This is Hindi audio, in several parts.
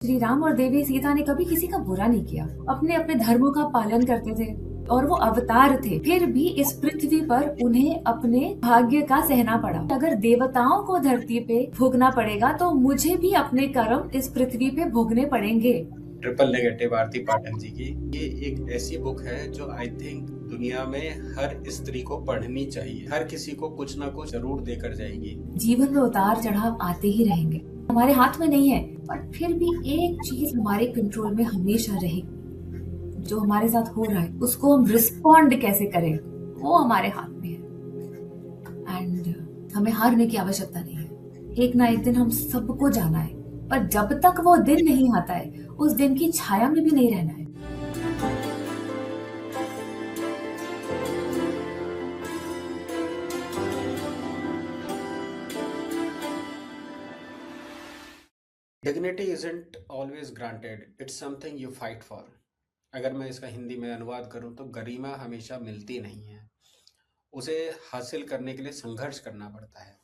श्री राम और देवी सीता ने कभी किसी का बुरा नहीं किया, अपने अपने धर्मों का पालन करते थे और वो अवतार थे। फिर भी इस पृथ्वी पर उन्हें अपने भाग्य का सहना पड़ा। अगर देवताओं को धरती पे भोगना पड़ेगा तो मुझे भी अपने कर्म इस पृथ्वी पे भोगने पड़ेंगे। ट्रिपल नेगेटिव आरती पाठक जी की ये एक ऐसी बुक है जो आई थिंक दुनिया में हर स्त्री को पढ़नी चाहिए। हर किसी को कुछ ना कुछ जरूर देकर जाएगी। जीवन में उतार चढ़ाव आते ही रहेंगे, हमारे हाथ में नहीं है, पर फिर भी एक चीज हमारे कंट्रोल में हमेशा रहेगी। जो हमारे साथ हो रहा है उसको हम रिस्पॉन्ड कैसे करें वो हमारे हाथ में है। एंड हमें हारने की आवश्यकता नहीं है। एक ना एक दिन हम सबको जाना है, पर जब तक वो दिन नहीं आता है उस दिन की छाया में भी नहीं रहना है। Dignity isn't always granted, it's something you fight for. अगर मैं इसका हिंदी में अनुवाद करूं तो गरिमा हमेशा मिलती नहीं है, उसे हासिल करने के लिए संघर्ष करना पड़ता है।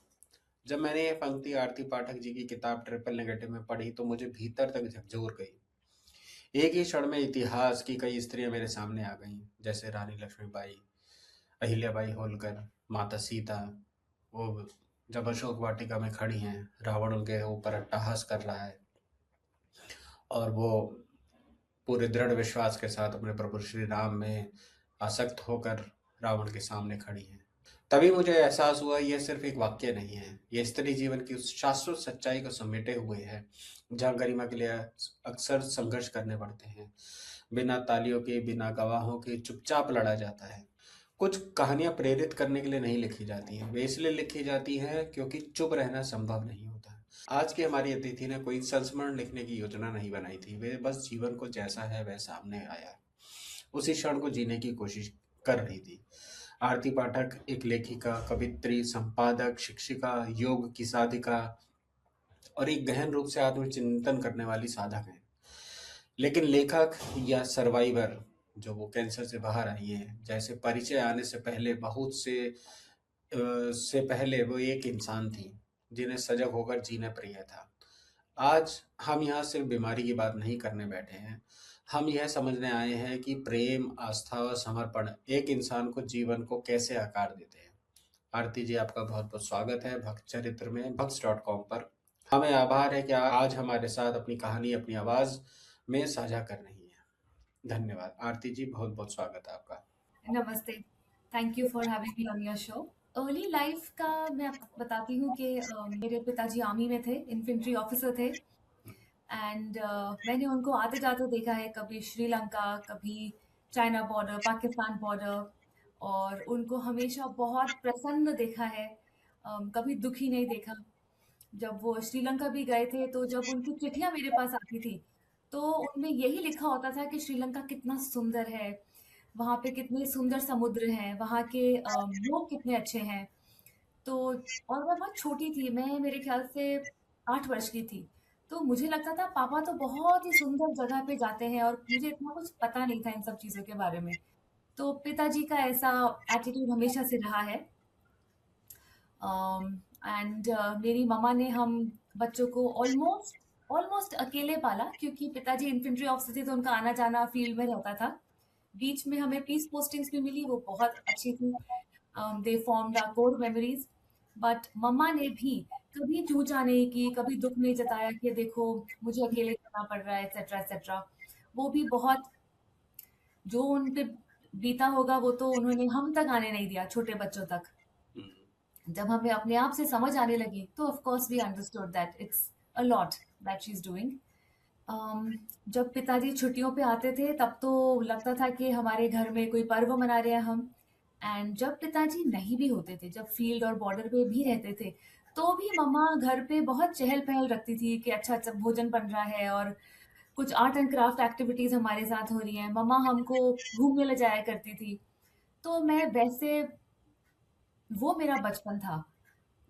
जब मैंने ये पंक्ति आरती पाठक जी की किताब ट्रिपल नेगेटिव में पढ़ी तो मुझे भीतर तक झकझोर गई। एक ही क्षण में इतिहास की कई स्त्रियां मेरे सामने आ गईं, जैसे रानी लक्ष्मीबाई, अहिल्याबाई होलकर, माता सीता। वो जब अशोक वाटिका में खड़ी हैं, रावण उनके ऊपर अट्टहास कर रहा है और वो पूरे दृढ़ विश्वास के साथ अपने प्रभु श्री राम में आसक्त होकर रावण के सामने खड़ी हैं। तभी मुझे एहसास हुआ यह सिर्फ एक वाक्य नहीं है, यह स्त्री जीवन की उस शाश्वत सच्चाई को समेटे हुए है जहाँ गरिमा के लिए अक्सर संघर्ष करने पड़ते हैं। बिना तालियों के, बिना गवाहों के चुपचाप लड़ा जाता है। कुछ कहानियां प्रेरित करने के लिए नहीं लिखी जाती हैं, वे इसलिए लिखी जाती हैं क्योंकि चुप रहना संभव नहीं होता। आज की हमारी अतिथि ने कोई संस्मरण लिखने की योजना नहीं बनाई थी, वे बस जीवन को जैसा है वह सामने आया उसी क्षण को जीने की कोशिश कर रही थी। आरती पाठक एक लेखिका, कवित्री, संपादक, शिक्षिका, योग की साधिका और एक गहन रूप से आत्मचिंतन करने वाली साधक है। लेकिन लेखक या सर्वाइवर जो वो कैंसर से बाहर आई है, जैसे परिचय आने से पहले से पहले वो एक इंसान थी जिन्हें सजग होकर जीना प्रिय था। आज हम यहाँ सिर्फ बीमारी की बात नहीं करने बैठे हैं, हम यह समझने आए हैं कि प्रेम, आस्था और समर्पण एक इंसान को जीवन को कैसे आकार देते हैं। आरती जी, आपका बहुत बहुत स्वागत है भक्त चरित्र में भक्स.com पर। हमें आभार है कि आज हमारे साथ अपनी कहानी अपनी आवाज में साझा कर रही हैं। धन्यवाद आरती जी, बहुत बहुत स्वागत है आपका। नमस्ते, thank you for having me on your show. Early life का मैं आपको बताती हूँ कि मेरे पिताजी आर्मी में थे, इन्फेंट्री ऑफिसर थे। एंड मैंने उनको आते जाते देखा है, कभी श्रीलंका, कभी चाइना बॉर्डर, पाकिस्तान बॉर्डर, और उनको हमेशा बहुत प्रसन्न देखा है, कभी दुखी नहीं देखा। जब वो श्रीलंका भी गए थे तो जब उनकी चिट्ठियां मेरे पास आती थी तो उनमें यही लिखा होता था कि श्रीलंका कितना सुंदर है, वहाँ पे कितने सुंदर समुद्र हैं, वहाँ के लोग कितने अच्छे हैं। तो और मैं बहुत छोटी थी, मैं मेरे ख्याल से 8 वर्ष की थी। तो मुझे लगता था पापा तो बहुत ही सुंदर जगह पे जाते हैं और मुझे इतना कुछ पता नहीं था इन सब चीज़ों के बारे में। तो पिताजी का ऐसा एटीट्यूड हमेशा से रहा है। एंड मेरी मम्मा ने हम बच्चों को ऑलमोस्ट ऑलमोस्ट अकेले पाला, क्योंकि पिताजी इन्फेंट्री ऑफिसर थे तो उनका आना जाना फील्ड में रहता था। बीच में हमें पीस पोस्टिंग्स भी मिली, वो बहुत अच्छी थी। They formed our core memories. But मम्मा ने भी कभी चूचा नहीं की, कभी दुख नहीं जताया कि देखो मुझे अकेले करना पड़ रहा है, एक्सेट्रा एक्सेट्रा। वो भी बहुत, जो उन पे बीता होगा वो तो उन्होंने हम तक आने नहीं दिया, छोटे बच्चों तक। जब हमें अपने आप से समझ आने लगी तो of course we understood that it's a lot that she is doing. जब पिताजी छुट्टियों पे आते थे तब तो लगता था कि हमारे घर में कोई पर्व मना रहे हैं हम। एंड जब पिताजी नहीं भी होते थे, जब फील्ड और बॉर्डर पे भी रहते थे, तो भी मम्मा घर पे बहुत चहल पहल रखती थी कि अच्छा अच्छा भोजन बन रहा है और कुछ आर्ट एंड क्राफ्ट एक्टिविटीज हमारे साथ हो रही हैं। मम्मा हमको घूमने ले जाया करती थी। तो मैं वैसे, वो मेरा बचपन था।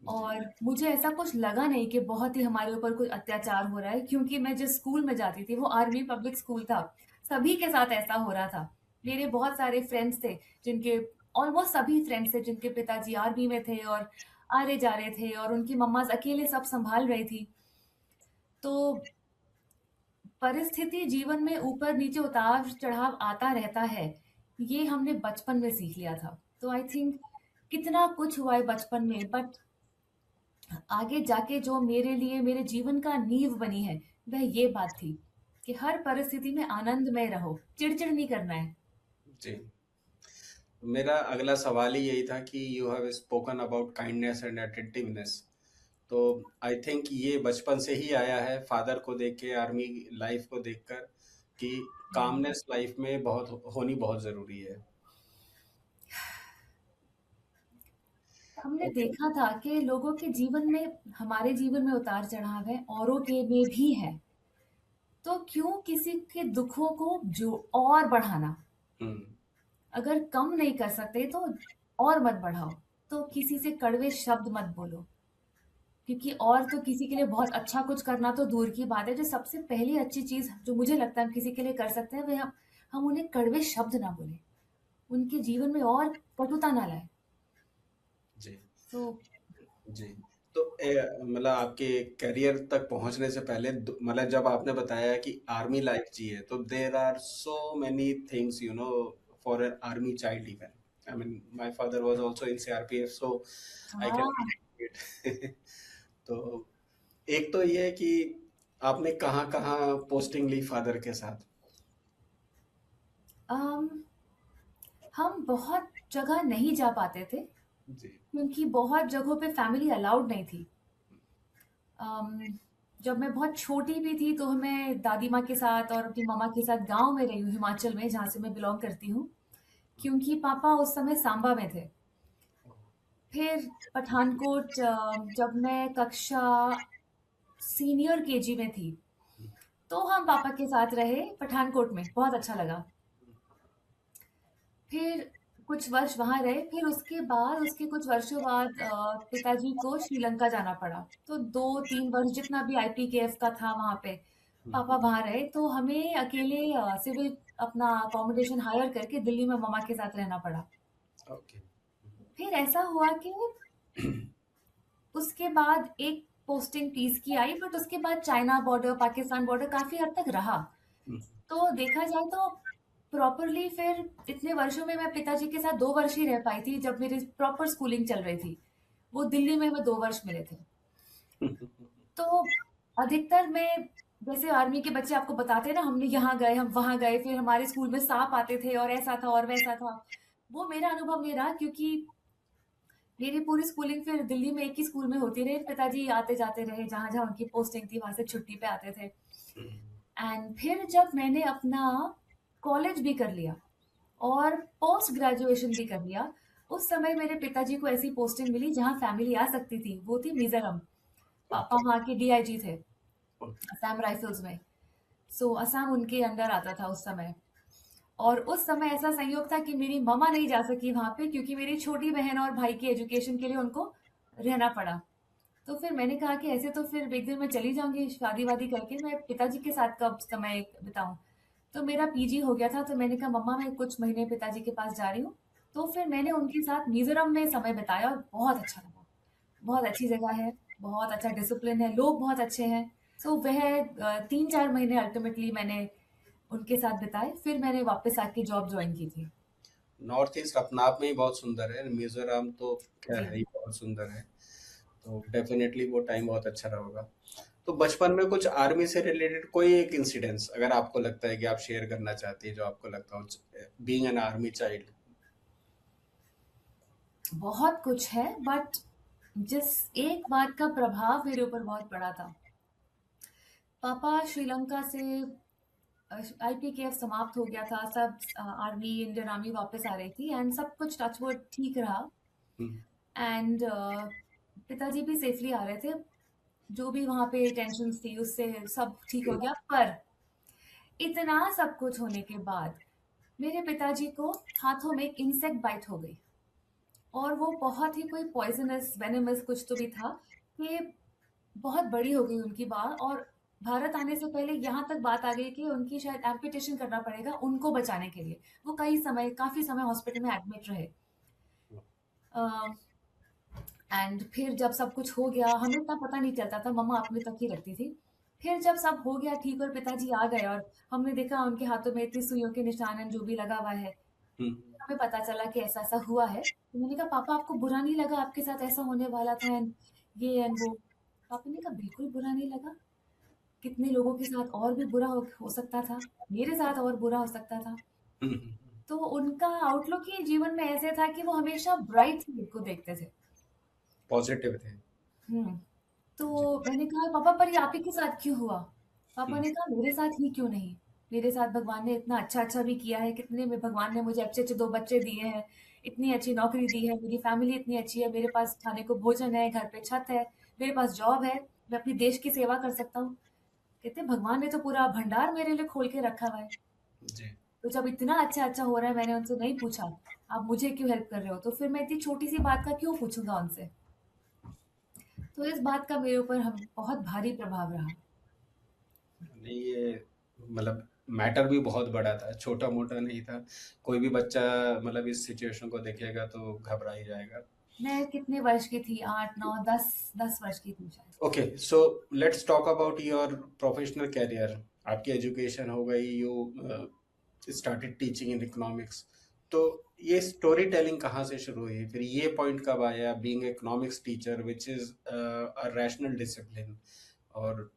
जी। और मुझे ऐसा कुछ लगा नहीं कि बहुत ही हमारे ऊपर कोई अत्याचार हो रहा है, क्योंकि मैं जिस स्कूल में जाती थी वो आर्मी पब्लिक स्कूल था। सभी के साथ ऐसा हो रहा था। मेरे बहुत सारे फ्रेंड्स थे जिनके, ऑलमोस्ट सभी फ्रेंड्स थे जिनके पिताजी आर्मी में थे और आ रहे जा रहे थे और उनकी मम्मा अकेले सब संभाल रही थी। तो परिस्थिति जीवन में ऊपर नीचे उतार चढ़ाव आता रहता है, ये हमने बचपन में सीख लिया था। तो आई थिंक कितना कुछ हुआ है बचपन में, बट आगे जाके जो मेरे लिए मेरे जीवन का नींव बनी है, वह ये बात थी कि हर परिस्थिति में आनंदमय रहो, चिड़चिड़ नहीं करना है। जी। मेरा अगला सवाल ही यही था कि you have spoken about kindness and attentiveness, तो आई थिंक ये बचपन से ही आया है फादर को देख के, आर्मी लाइफ को देखकर, कि कामनेस लाइफ में बहुत होनी बहुत जरूरी है। हमने ओके। देखा था कि लोगों के जीवन में, हमारे जीवन में उतार चढ़ाव है, औरों के में भी है। तो क्यों किसी के दुखों को जो और बढ़ाना? हम्म। अगर कम नहीं कर सकते तो और मत बढ़ाओ। तो किसी से कड़वे शब्द मत बोलो, क्योंकि और तो किसी के लिए बहुत अच्छा कुछ करना तो दूर की बात है। जो सबसे पहली अच्छी चीज जो मुझे लगता है हम किसी के लिए कर सकते हैं, वह हम उन्हें कड़वे शब्द ना बोले, उनके जीवन में और कटुता ना लाए। जी। तो जी। तो मतलब आपके करियर तक पहुंचने से पहले मतलब जब आपने बताया कि आर्मी लाइफ जी है, तो there are so many things for an army child even. I mean my father was also in CRPF, so I can हाँ, रिलेट। तो एक तो ये है कि आपने कहाँ कहाँ पोस्टिंग ली फादर के साथ? अम, हम बहुत जगह नहीं जा पाते थे, जी। क्योंकि बहुत जगहों पे फैमिली अलाउड नहीं थी। अम, जब मैं बहुत छोटी भी थी तो मैं दादी माँ के साथ और अपनी मम्मा के साथ गांव में रही हूँ, हिमाचल में, जहाँ से मैं बिलोंग करती हूँ, क्योंकि पापा उस समय सांबा में थे। फिर पठानकोट, जब मैं कक्षा सीनियर केजी में थी, तो हम पापा के साथ रहे पठानकोट में, बहुत अच्छा लगा। फिर कुछ वर्ष वहाँ रहे, फिर उसके बाद उसके कुछ वर्षों बाद पिताजी को श्रीलंका जाना पड़ा। तो 2-3 वर्ष जितना भी आईपीकेएफ का था वहाँ पे, पापा वहाँ रहे, तो हमें अकेले सिविल अपना अकोमोडेशन हायर करके दिल्ली में मम्मा के साथ रहना पड़ा। ओके। फिर ऐसा हुआ कि उसके बाद एक पोस्टिंग 30 की आई, बट उसके बाद चाइना बॉर्डर, पाकिस्तान बॉर्डर काफ़ी हद तक रहा। तो देखा जाए तो प्रॉपरली फिर इतने वर्षों में मैं पिताजी के साथ 2 वर्ष ही रह पाई थी, जब मेरी प्रॉपर स्कूलिंग चल रही थी। वो दिल्ली में हमें 2 वर्ष मिले थे। तो अधिकतर मैं, जैसे आर्मी के बच्चे आपको बताते हैं ना, हमने यहाँ गए, हम वहाँ गए, फिर हमारे स्कूल में सांप आते थे और ऐसा था और वैसा था। वो मेरा अनुभव नहीं रहा, क्योंकि मेरी पूरी स्कूलिंग फिर दिल्ली में एक ही स्कूल में होती रही। पिताजी आते जाते रहे, जहाँ जहाँ उनकी पोस्टिंग थी वहां से छुट्टी पे आते थे। एंड फिर जब मैंने अपना कॉलेज भी कर लिया और पोस्ट ग्रेजुएशन भी कर लिया, उस समय मेरे पिताजी को ऐसी पोस्टिंग मिली जहाँ फैमिली आ सकती थी, वो थी मिजोरम। पापा ओके। वहाँ के डीआईजी थे, असम राइफल्स में। सो असम उनके अंडर आता था उस समय। और उस समय ऐसा संयोग था कि मेरी मम्मा नहीं जा सकी वहां पे, क्योंकि मेरी छोटी बहन और भाई की एजुकेशन के लिए उनको रहना पड़ा। तो फिर मैंने कहा कि ऐसे तो फिर एक दिन मैं चली जाऊंगी शादी वादी करके, मैं पिताजी के साथ कब समय बिताऊं। तो मेरा पीजी हो गया था, तो मैंने कहा मम्मा मैं कुछ महीने पिताजी के पास जा रही हूँ। तो फिर मैंने उनके साथ मिजोरम में समय बिताया और बहुत अच्छा लगा। बहुत अच्छी जगह है, बहुत अच्छा डिसिप्लिन है, लोग बहुत अच्छे हैं। सो वह 3-4 महीने अल्टीमेटली मैंने उनके साथ बिताए, फिर मैंने वापस आके जॉब ज्वाइन की थी। नॉर्थ ईस्ट अपने आप में ही बहुत सुंदर है, मिजोरम तो खैर जी। है ही बहुत सुंदर है। तो डेफिनेटली वो टाइम बहुत अच्छा रहा होगा। तो बचपन में कुछ आर्मी से रिलेटेड कोई एक इंसिडेंस अगर आपको लगता है कि आप शेयर करना चाहती है, जो आपको लगता हो बीइंग एन आर्मी चाइल्ड? बहुत कुछ है, बट जिस एक बात का प्रभाव मेरे ऊपर बहुत पड़ा था, पापा श्रीलंका से, आईपीकेएफ समाप्त हो गया था, सब आर्मी, इंडियन आर्मी वापस आ रही थी एंड सब कुछ टचवुड ठीक रहा। एंड पिताजी भी सेफली आ रहे थे, जो भी वहां पे टेंशन थी उससे सब ठीक हो गया। पर इतना सब कुछ होने के बाद मेरे पिताजी को हाथों में एक इंसेक्ट बाइट हो गई, और वो बहुत ही कोई पॉइजनस वेनेमस कुछ तो भी था, कि बहुत बड़ी हो गई उनकी बात। और भारत आने से पहले यहाँ तक बात आ गई कि उनकी शायद एम्पुटेशन करना पड़ेगा उनको बचाने के लिए। वो काफी समय हॉस्पिटल में एडमिट रहे। एंड फिर जब सब कुछ हो गया, हमें इतना पता नहीं चलता था, मम्मा अपने तक ही रखती थी। फिर जब सब हो गया ठीक और पिताजी आ गए और हमने देखा उनके हाथों में इतनी सुइयों के निशान हैं जो भी लगा हुआ है, हुँ, हमें पता चला कि ऐसा-ऐसा हुआ है। तो मैंने कहा पापा आपको बुरा नहीं लगा? आपके साथ ऐसा होने वाला था एंड ये एंड वो। पापा ने कहा बिल्कुल बुरा नहीं लगा। कितने लोगों के साथ और भी बुरा हो सकता था। मेरे साथ और बुरा हो सकता था। हुँ, हुँ, तो उनका आउटलुक ही जीवन में ऐसे था कि वो हमेशा ब्राइट साइड को देखते थे। पॉज़िटिव थे। हुँ। जी। तो मैंने कहा पापा पर ये आप ही के साथ क्यों हुआ? हुँ, पापा ने कहा मेरे साथ ही क्यों नहीं? मेरे साथ भगवान ने इतना अच्छा-अच्छा भी किया है, कितने में भगवान ने मुझे अच्छे-अच्छे 2 बच्चे दिए हैं, इतनी अच्छी नौकरी दी है, मेरी फैमिली इतनी अच्छी है, मेरे पास खाने को भोजन है, घर पे छत है, मेरे पास जॉब है, मैं अपने देश की सेवा कर सकता हूँ। कहते भगवान ने तो पूरा भंडार मेरे लिए खोल के रखा हुआ है। जी। तो जब इतना अच्छा-अच्छा हो रहा है मैंने उनसे नहीं पूछा, आप मुझे क्यों हेल्प कर रहे हो? तो फिर मैं इतनी छोटी-सी बात का क्यों पूछूँगा उनसे? तो इस बात का मेरे ऊपर हम बहुत भारी प्रभाव रहा। नहीं, ये मतलब मैटर भी बहुत बड़ा था, छोटा-मोटा नहीं था। कोई भी बच्चा मतलब इस सिचुएशन को देखेगा तो घबरा ही जाएगा। मैं कितने वर्ष की थी? 8, 9, 10 वर्ष की थी शायद। Okay, so let's talk about your professional career. आपकी एजुकेशन हो गई, you started teaching in economics. तो ये स्टोरी टेलिंग कहाँ से शुरू हुई? फिर ये पॉइंट कब आया being economics teacher which is a rational discipline? और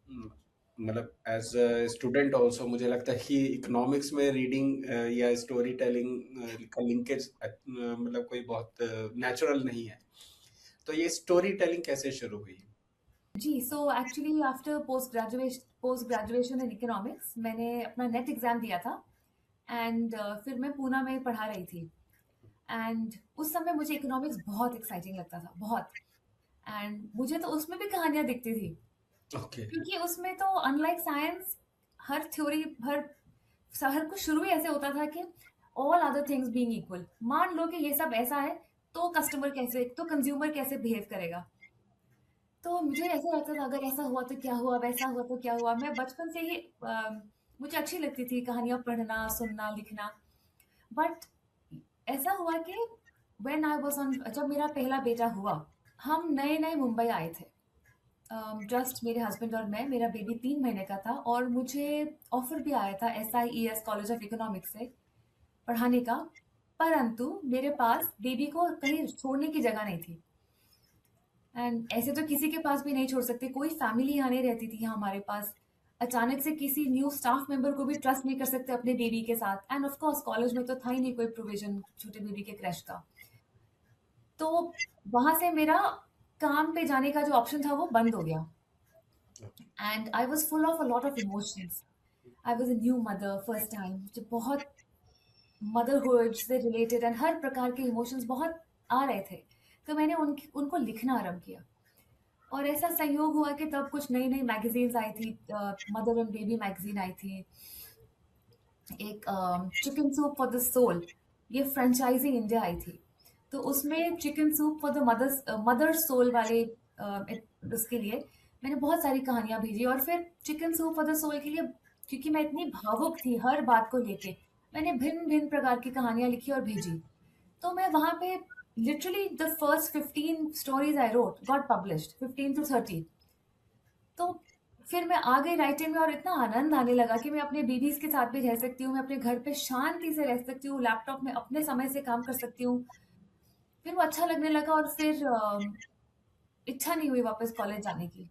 मतलब एज अ स्टूडेंट आल्सो मुझे लगता है कि इकोनॉमिक्स में रीडिंग या स्टोरी टेलिंग का लिंकेज मतलब कोई बहुत नेचुरल नहीं है। तो ये स्टोरी टेलिंग कैसे शुरू हुई? जी, so actually after post graduation in economics मैंने अपना नेट एग्ज़ाम दिया था एंड फिर मैं पूना में पढ़ा रही थी एंड उस समय मुझे इकोनॉमिक्स बहुत एक्साइटिंग लगता था, बहुत। एंड मुझे तो उसमें भी कहानियाँ दिखती थी ओके। क्योंकि उसमें तो अनलाइक साइंस हर थ्योरी हर कुछ शुरू ही ऐसे होता था कि all other things being equal, मान लो कि ये सब ऐसा है तो कंज्यूमर कैसे बिहेव करेगा। तो मुझे ऐसा लगता था अगर ऐसा हुआ तो क्या हुआ, वैसा हुआ तो क्या हुआ। मैं बचपन से ही मुझे अच्छी लगती थी कहानियाँ पढ़ना, सुनना, लिखना। बट ऐसा हुआ कि व्हेन आई वाज़ ऑन जब मेरा पहला बेटा हुआ, हम नए-नए मुंबई आए थे। जस्ट मेरे हस्बैंड और मैं, मेरा बेबी 3 महीने का था और मुझे ऑफ़र भी आया था SIES कॉलेज ऑफ इकोनॉमिक्स से पढ़ाने का, परंतु मेरे पास बेबी को कहीं छोड़ने की जगह नहीं थी। एंड ऐसे तो किसी के पास भी नहीं छोड़ सकते, कोई फैमिली यहाँ नहीं रहती थी हमारे पास। अचानक से किसी न्यू स्टाफ मेंबर को भी ट्रस्ट नहीं कर सकते अपने बेबी के साथ एंड ऑफ कोर्स कॉलेज में तो था ही नहीं कोई प्रोविज़न छोटे बेबी के क्रैश का। तो वहाँ से मेरा काम पे जाने का जो ऑप्शन था वो बंद हो गया and I was full of a lot of emotions. I was a new mother first time, जो बहुत मदरहुड से रिलेटेड एंड हर प्रकार के इमोशंस बहुत आ रहे थे। तो मैंने उनको लिखना आरंभ किया। और ऐसा संयोग हुआ कि तब कुछ नई-नई मैगज़ीन्स आई थी, मदर एंड बेबी मैगज़ीन आई थी। एक chicken soup for the soul, ये फ्रेंचाइज़ी इंडिया आई थी। तो उसमें chicken soup for the mother soul वाले इसके लिए मैंने बहुत सारी कहानियाँ भेजी और फिर chicken soup for the soul के लिए क्योंकि मैं इतनी भावुक थी हर बात को लेके, मैंने भिन्न-भिन्न प्रकार की कहानियाँ लिखी और भेजी। तो मैं वहाँ पे literally the first 15 stories I wrote got published 15 to 30। तो फिर मैं आ गई राइटिंग में और इतना आनंद आने लगा कि मैं अपने बेबीज़ के साथ भी रह सकती हूँ, मैं अपने घर पे शांति से रह सकती हूँ, लैपटॉप में अपने समय से काम कर सकती हूँ। फिर वो अच्छा लगने लगा और फिर इच्छा नहीं हुई वापस कॉलेज जाने की।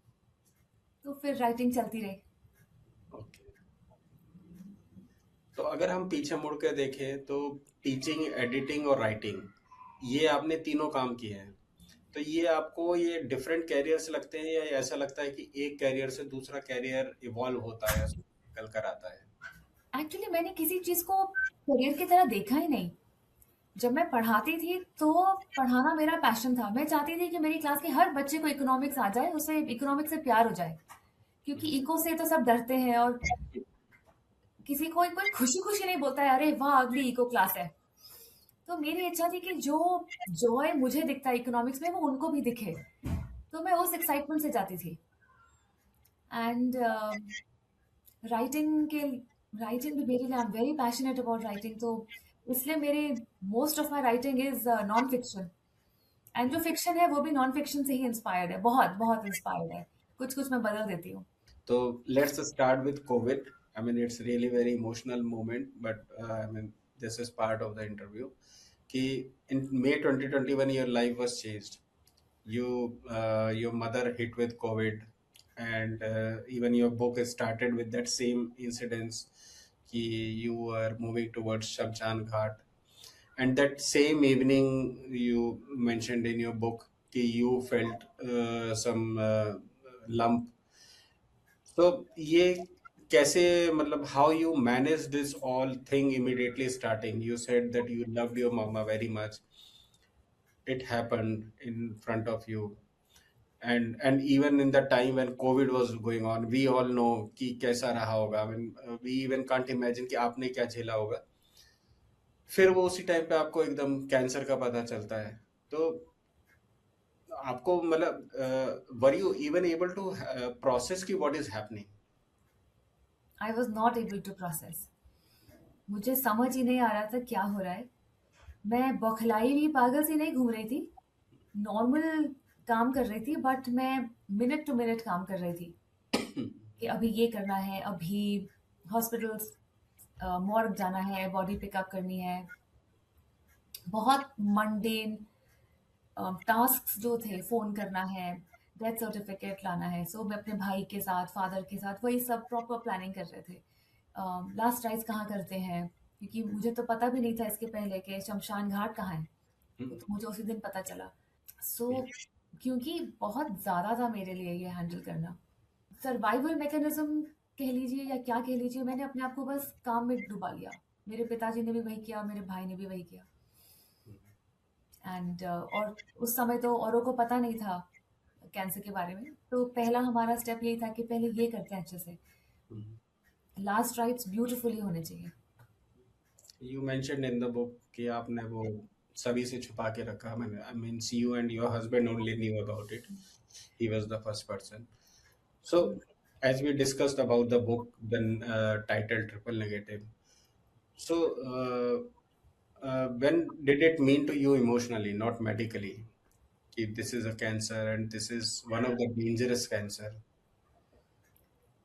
तो फिर राइटिंग चलती रही। ओके। तो अगर हम पीछे मुड़ के देखें तो टीचिंग, एडिटिंग और राइटिंग, ये आपने तीनों काम किए हैं। तो ये आपको ये डिफरेंट कैरियर्स लगते हैं या ऐसा लगता है कि एक कैरियर से दूसरा कैरियर इवॉल्व होता है, निकल कर आता है? एक्चुअली मैंने किसी चीज़ को करियर की तरह देखा ही नहीं। जब मैं पढ़ाती थी तो पढ़ाना मेरा पैशन था। मैं चाहती थी कि मेरी क्लास के हर बच्चे को इकोनॉमिक्स आ जाए, उसे इकोनॉमिक्स से प्यार हो जाए। क्योंकि इको से तो सब डरते हैं और किसी कोई कोई खुशी-खुशी नहीं बोलता है, "अरे वाह! अगली इको क्लास है।" तो मेरी इच्छा थी कि जो जॉय मुझे दिखता है इकोनॉमिक्स में, वो उनको भी दिखे। तो मैं उस एक्साइटमेंट से जाती थी। एंड राइटिंग के राइटिंग भी मेरे लिए I am very passionate about writing, तो इसलिए मेरे most of my writing is non fiction and जो फिक्शन है, वो भी नॉन फिक्शन से ही इंस्पायर्ड है। बहुत, बहुत इंस्पायर्ड है। कुछ-कुछ मैं बदल देती हूँ। तो let's start with COVID. I mean, it's really very emotional moment, but I mean, this is part of the interview. कि in May 2021 your life was changed. Your mother hit with COVID, and even your book is started with that same incidents. कि you were moving towards Shamshan Ghat, and that same evening you mentioned in your book कि you felt some lump. तो ये कैसे, मतलब how you manage this all thing immediately starting? You said that you loved your mama very much. It happened in front of you, and even in the time when COVID was going on, we all know कि कैसा रहा होगा. I mean, we even can't imagine कि आपने क्या झेला होगा. फिर वो उसी टाइम पे आपको एकदम कैंसर का पता चलता है. तो आपको मतलब were you even able to process की what is happening? I was not able to process. मुझे समझ ही नहीं आ रहा था क्या हो रहा है। मैं बौखलाई हुई पागल सी नहीं घूम रही थी, नॉर्मल काम कर रही थी, बट मैं मिनट टू मिनट काम कर रही थी कि अभी ये करना है, अभी हॉस्पिटल्स मॉर्ग जाना है, बॉडी पिकअप करनी है। बहुत मंडेन टास्क जो थे, फ़ोन करना है, डेथ सर्टिफिकेट लाना है। सो मैं अपने भाई के साथ, फादर के साथ वही सब प्रॉपर प्लानिंग कर रहे थे। लास्ट राइड्स कहाँ करते हैं, क्योंकि मुझे तो पता भी नहीं था इसके पहले कि शमशान घाट कहाँ है। तो मुझे उसी दिन पता चला। सो क्योंकि बहुत ज़्यादा था मेरे लिए ये हैंडल करना। सर्वाइवल मैकेनिज्म कह लीजिए या क्या कह लीजिए, मैंने अपने आप को बस काम में डुबा लिया। मेरे पिताजी ने भी वही किया, मेरे भाई ने भी वही किया। एंड और उस समय तो औरों को पता नहीं था कैंसर के बारे में, तो पहला हमारा स्टेप यही था कि पहले ये करते हैं अच्छे से। लास्ट राइट्स ब्यूटीफुली होने चाहिए। You mentioned in the book कि आपने वो सभी से छुपा के रखा. I mean you and your husband only knew about it. He was the first person. So, as we discussed about the book, then titled Triple Negative. So, when did it mean to you emotionally, not medically, कि this is a cancer and this is one of the dangerous cancer?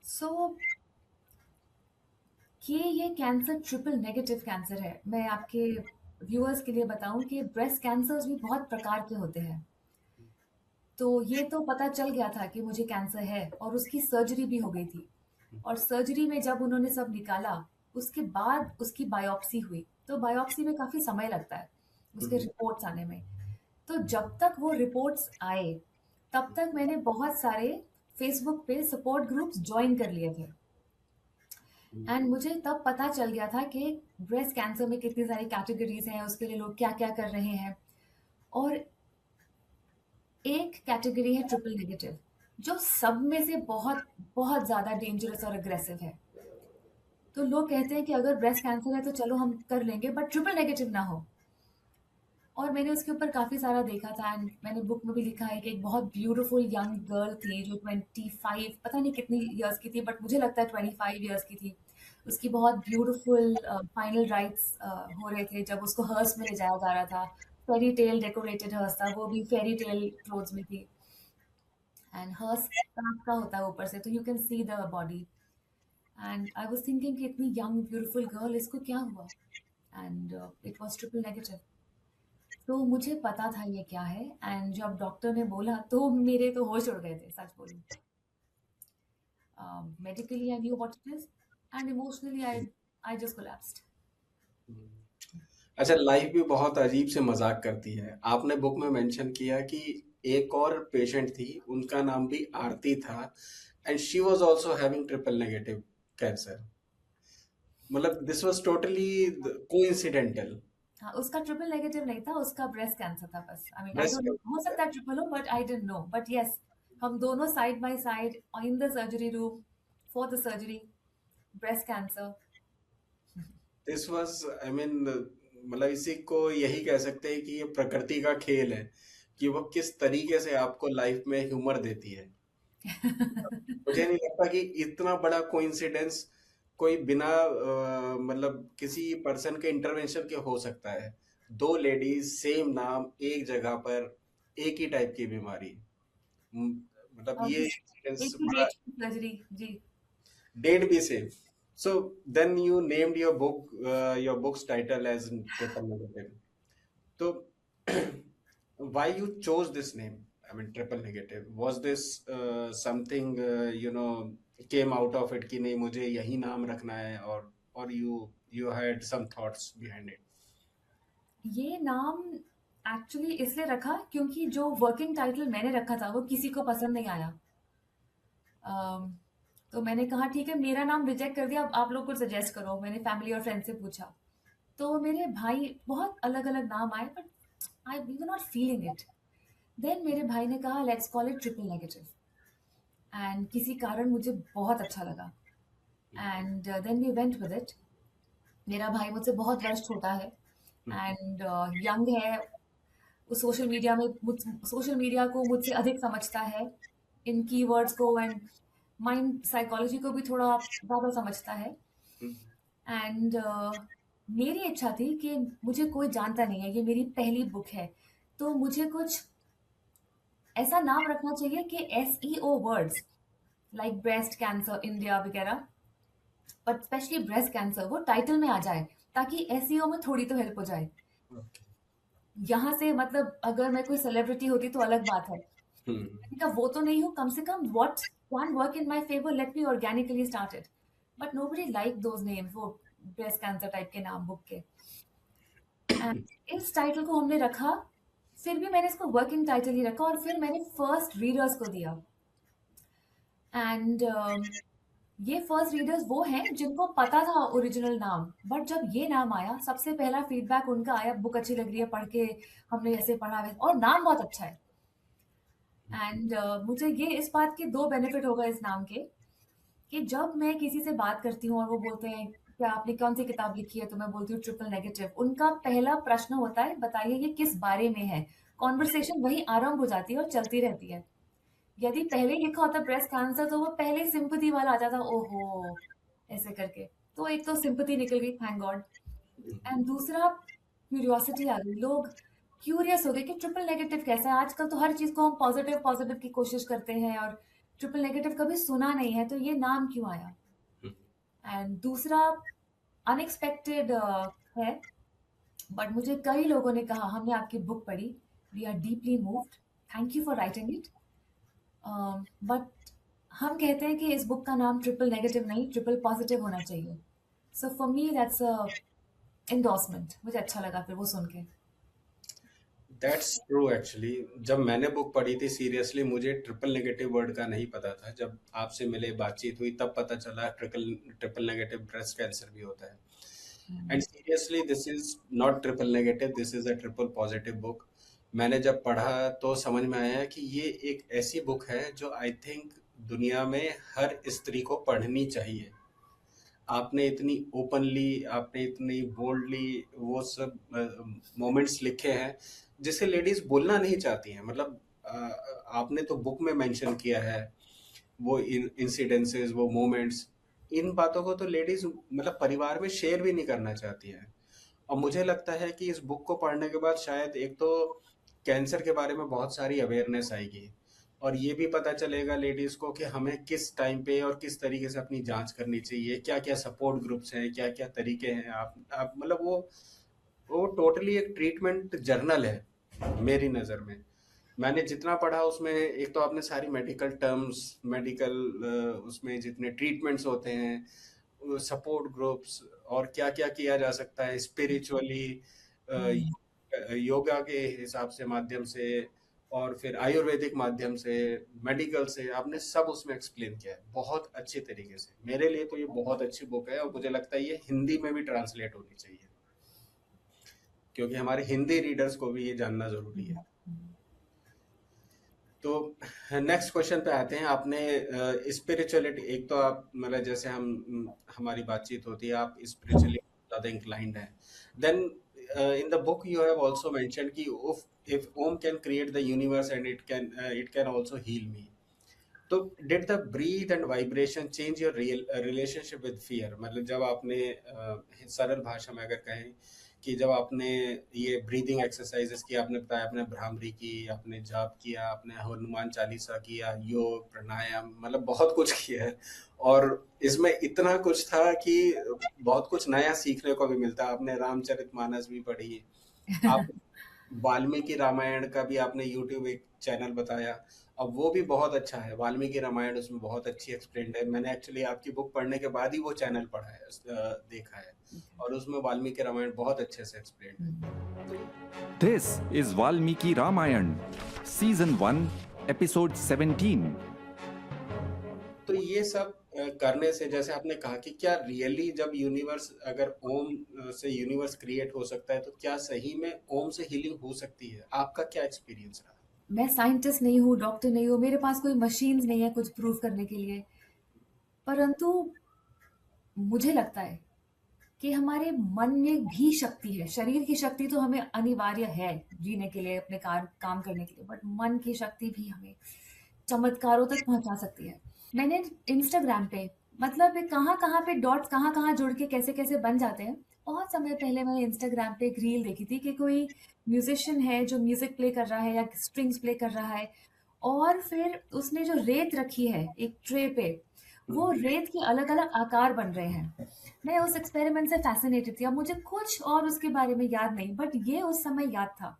सो ये कैंसर ट्रिपल नेगेटिव कैंसर है। मैं आपके व्यूअर्स के लिए बताऊं कि ब्रेस्ट कैंसर्स भी बहुत प्रकार के होते हैं। तो ये तो पता चल गया था कि मुझे कैंसर है, और उसकी सर्जरी भी हो गई थी। और सर्जरी में जब उन्होंने सब निकाला, उसके बाद उसकी बायोप्सी हुई। तो बायोप्सी में काफ़ी समय लगता है उसके रिपोर्ट्स आने में। तो जब तक वो रिपोर्ट्स आए, तब तक मैंने बहुत सारे फेसबुक पे सपोर्ट ग्रुप्स ज्वाइन कर लिए थे। एंड मुझे तब पता चल गया था कि ब्रेस्ट कैंसर में कितनी सारी कैटेगरीज हैं, उसके लिए लोग क्या क्या कर रहे हैं। और एक कैटेगरी है ट्रिपल नेगेटिव, जो सब में से बहुत बहुत ज़्यादा डेंजरस और अग्रेसिव है। तो लोग कहते हैं कि अगर ब्रेस्ट कैंसर है तो चलो हम कर लेंगे, बट ट्रिपल नेगेटिव ना हो। और मैंने उसके ऊपर काफ़ी सारा देखा था, एंड मैंने बुक में भी लिखा है कि एक बहुत ब्यूटीफुल यंग गर्ल थी जो 25 पता नहीं कितनी इयर्स की थी, बट मुझे लगता है 25 इयर्स की थी। उसकी बहुत ब्यूटीफुल फाइनल राइट्स हो रहे थे जब उसको हर्स में ले जाया जा रहा था। फेरी टेल डेकोरेटेड हर्स था, वो भी फेरी टेल क्लोथ्स में थी। एंड हर्स कांच का होता है ऊपर से, तो you can see the body. And I was thinking कि इतनी यंग ब्यूटीफुल गर्ल, इसको क्या हुआ? And it was triple negative. तो मुझे पता था ये क्या है, एंड जब डॉक्टर ने बोला तो मेरे तो होश उड़ गए थे, सच बोलूं। Medically I knew what it is, and emotionally I just collapsed. अच्छा, लाइफ भी बहुत अजीब से मजाक करती है. आपने बुक में मेंशन किया कि एक और पेशेंट थी, उनका नाम भी आरती था, and she was also having triple negative cancer. मतलब दिस वाज टोटली कोइंसिडेंटल. हाँ, उसका ट्रिपल नेगेटिव नहीं था, उसका ब्रेस्ट कैंसर था बस। I mean I breast don't know, हो सकता है ट्रिपल हो, but I didn't know. But yes, हम दोनों side by side in the surgery room for the surgery, breast cancer. This was, I mean, मतलब इसी को यही कह सकते हैं कि ये प्रकृति का खेल है कि वो किस तरीके से आपको लाइफ में ह्यूमर देती है. मुझे नहीं लगता कि इतना बड़ा कोइंसिडेंस कोई बिना मतलब किसी पर्सन के इंटरवेंशन के हो सकता है. दो लेडीज, सेम नाम, एक जगह पर, एक ही टाइप की बीमारी. मतलब और ये एक इंसिडेंस ही बड़ा, डेट की सर्जरी जी। डेट भी same. So then you named your books title as triple negative. तो why you chose this name? I mean, triple negative. Was this something came out of it कि नहीं मुझे यही नाम रखना है, और you had some thoughts behind it? ये नाम एक्चुअली इसलिए रखा क्योंकि जो वर्किंग टाइटल मैंने रखा था वो किसी को पसंद नहीं आया। अम, तो मैंने कहा ठीक है, मेरा नाम रिजेक्ट कर दिया, अब आप लोग कुछ सजेस्ट करो। मैंने फैमिली और फ्रेंड से पूछा, तो मेरे भाई बहुत अलग अलग नाम आए, but I we were not feeling it. Then मेरे भाई ने कहा let's call it triple negative, and किसी कारण मुझे बहुत अच्छा लगा, and then we went with it. मेरा भाई मुझसे बहुत वर्ष छोटा है एंड यंग है। वो सोशल मीडिया को मुझसे अधिक समझता है, इन कीवर्ड्स को एंड माइंड साइकोलॉजी को भी थोड़ा ज़्यादा समझता है। एंड मेरी इच्छा थी कि मुझे कोई जानता नहीं है, ये मेरी पहली बुक है, तो मुझे कुछ ऐसा नाम रखना चाहिए कि SEO words like breast cancer India वगैरह, बट स्पेशली ब्रेस्ट कैंसर वो टाइटल में आ जाए, ताकि SEO में थोड़ी तो हेल्प हो जाए। Okay. यहाँ से मतलब अगर मैं कोई सेलिब्रिटी होती तो अलग बात है, हम्म। मैंने कहा वो तो नहीं हूँ, कम से कम what can work in my favour, let me organically start it. But nobody like those names, वो ब्रेस्ट कैंसर टाइप के नाम बुक के। एंड इस टाइटल को हमने रखा, फिर भी मैंने इसको वर्किंग टाइटल ही रखा, और फिर मैंने फर्स्ट रीडर्स को दिया। एंड ये फर्स्ट रीडर्स वो हैं जिनको पता था ओरिजिनल नाम, बट जब ये नाम आया सबसे पहला फीडबैक उनका आया, बुक अच्छी लग रही है पढ़ के, हमने ऐसे पढ़ा है और नाम बहुत अच्छा है। एंड मुझे ये इस बात के दो बेनिफिट होगा इस नाम के, कि जब मैं किसी से बात करती हूँ और वो बोलते हैं क्या आपने कौन सी किताब लिखी है, तो मैं बोलती हूँ ट्रिपल नेगेटिव, उनका पहला प्रश्न होता है बताइए ये किस बारे में है। कॉन्वर्सेशन वही आरंभ हो जाती है और चलती रहती है। यदि पहले ही लिखा होता ब्रेस्ट कैंसर तो वो पहले सिंपथी वाला आ जाता, ओहो ऐसे करके। तो एक तो सिंपथी निकल गई, थैंक गॉड। एंड दूसरा क्यूरियोसिटी आ गई, लोग क्यूरियस हो गए कि ट्रिपल नेगेटिव कैसा है। आजकल तो हर चीज को हम पॉजिटिव पॉजिटिव की कोशिश करते हैं, और ट्रिपल नेगेटिव कभी सुना नहीं है, तो ये नाम क्यों आया। एंड दूसरा अनएक्सपेक्टेड है, बट मुझे कई लोगों ने कहा हमने आपकी बुक पढ़ी, we are deeply moved, thank you for writing it, but हम कहते हैं कि इस बुक का नाम ट्रिपल नेगेटिव नहीं ट्रिपल पॉजिटिव होना चाहिए। So for me that's a endorsement, मुझे अच्छा लगा फिर वो सुन के। That's true actually. जब मैंने बुक पढ़ी थी, सीरियसली मुझे ट्रिपल नेगेटिव वर्ड का नहीं पता था। जब आपसे मिले, बातचीत हुई, तब पता चला triple triple negative breast cancer भी होता है। And seriously this is not triple negative, this is a triple positive book. मैंने जब पढ़ा तो समझ में आया कि ये एक ऐसी बुक है जो आई थिंक दुनिया में हर स्त्री को पढ़नी चाहिए। आपने इतनी ओपनली, आपने इतनी बोल्डली वो सब मोमेंट्स लिखे हैं जिसे लेडीज बोलना नहीं चाहती हैं। मतलब आपने तो बुक में मेंशन किया है वो इंसिडेंसेस, वो मोमेंट्स, इन बातों को तो लेडीज मतलब परिवार में शेयर भी नहीं करना चाहती हैं। और मुझे लगता है कि इस बुक को पढ़ने के बाद शायद एक तो कैंसर के बारे में बहुत सारी अवेयरनेस आएगी, और ये भी पता चलेगा लेडीज को कि हमें किस टाइम पे और किस तरीके से अपनी जांच करनी चाहिए, क्या क्या सपोर्ट ग्रुप्स हैं, क्या क्या तरीके हैं। आप मतलब वो टोटली एक ट्रीटमेंट जर्नल है मेरी नज़र में। मैंने जितना पढ़ा उसमें, एक तो आपने सारी मेडिकल टर्म्स, मेडिकल उसमें जितने ट्रीटमेंट्स होते हैं, सपोर्ट ग्रुप्स, और क्या क्या किया जा सकता है स्पिरिचुअली, योगा के हिसाब से, माध्यम से, और फिर आयुर्वेदिक माध्यम से, मेडिकल से, आपने सब उसमें एक्सप्लेन किया है बहुत अच्छे तरीके से। मेरे लिए तो ये बहुत अच्छी बुक है, और मुझे लगता है ये हिंदी में भी ट्रांसलेट होनी चाहिए, क्योंकि हमारे हिंदी रीडर्स को भी ये जानना जरूरी है। तो नेक्स्ट क्वेश्चन पे आते हैं। आपने स्पिरिचुअलिटी, एक तो आप मतलब जैसे हमारी बातचीत होती है, आप स्पिरिचुअली ज़्यादा इंक्लाइंड हैं। Then in the book you have also mention कि if Om can create the universe and it can also heal me. तो did the breath and vibration change your real relationship with fear? मतलब जब आपने सरल भाषा में अगर कहें कि जब आपने ये ब्रीदिंग एक्सरसाइजेस की, आपने बताया आपने भ्रामरी की, आपने जाप किया, आपने हनुमान चालीसा किया, योग प्राणायाम, मतलब बहुत कुछ किया है, और इसमें इतना कुछ था कि बहुत कुछ नया सीखने को भी मिलता। आपने रामचरितमानस भी पढ़ी, आप वाल्मीकि रामायण का भी आपने यूट्यूब एक चैनल बताया, अब वो भी बहुत अच्छा है। वाल्मीकि रामायण उसमें बहुत अच्छी एक्सप्लेन्ड है। मैंने एक्चुअली आपकी बुक पढ़ने के बाद ही वो चैनल पढ़ा है, देखा है, और उसमें वाल्मीकि रामायण बहुत अच्छे से एक्सप्लेन्ड है। तो This is Valmiki Ramayan, Season 1, Episode 17. तो ये सब करने से, जैसे आपने कहा कि क्या रियली जब यूनिवर्स, अगर ओम से यूनिवर्स क्रिएट हो सकता है, तो क्या सही में ओम से हीलिंग हो सकती है? आपका क्या एक्सपीरियंस रहा? मैं साइंटिस्ट नहीं हूँ, डॉक्टर नहीं हूँ, मेरे पास कोई मशीन्स नहीं है कुछ प्रूव करने के लिए, परंतु मुझे लगता है कि हमारे मन में भी शक्ति है। शरीर की शक्ति तो हमें अनिवार्य है जीने के लिए, अपने काम करने के लिए, बट मन की शक्ति भी हमें चमत्कारों तक पहुंचा सकती है। मैंने इंस्टाग्राम पे, मतलब कहाँ कहाँ पे डॉट्स कहाँ कहाँ जुड़ के कैसे कैसे बन जाते हैं। बहुत समय पहले मैंने इंस्टाग्राम पे एक रील देखी थी कि कोई म्यूजिशियन है जो म्यूजिक प्ले कर रहा है या स्ट्रिंग्स प्ले कर रहा है, और फिर उसने जो रेत रखी है एक ट्रे पे, वो रेत के अलग अलग आकार बन रहे हैं। मैं उस एक्सपेरिमेंट से फैसिनेटेड थी। अब मुझे कुछ और उसके बारे में याद नहीं, बट ये उस समय याद था।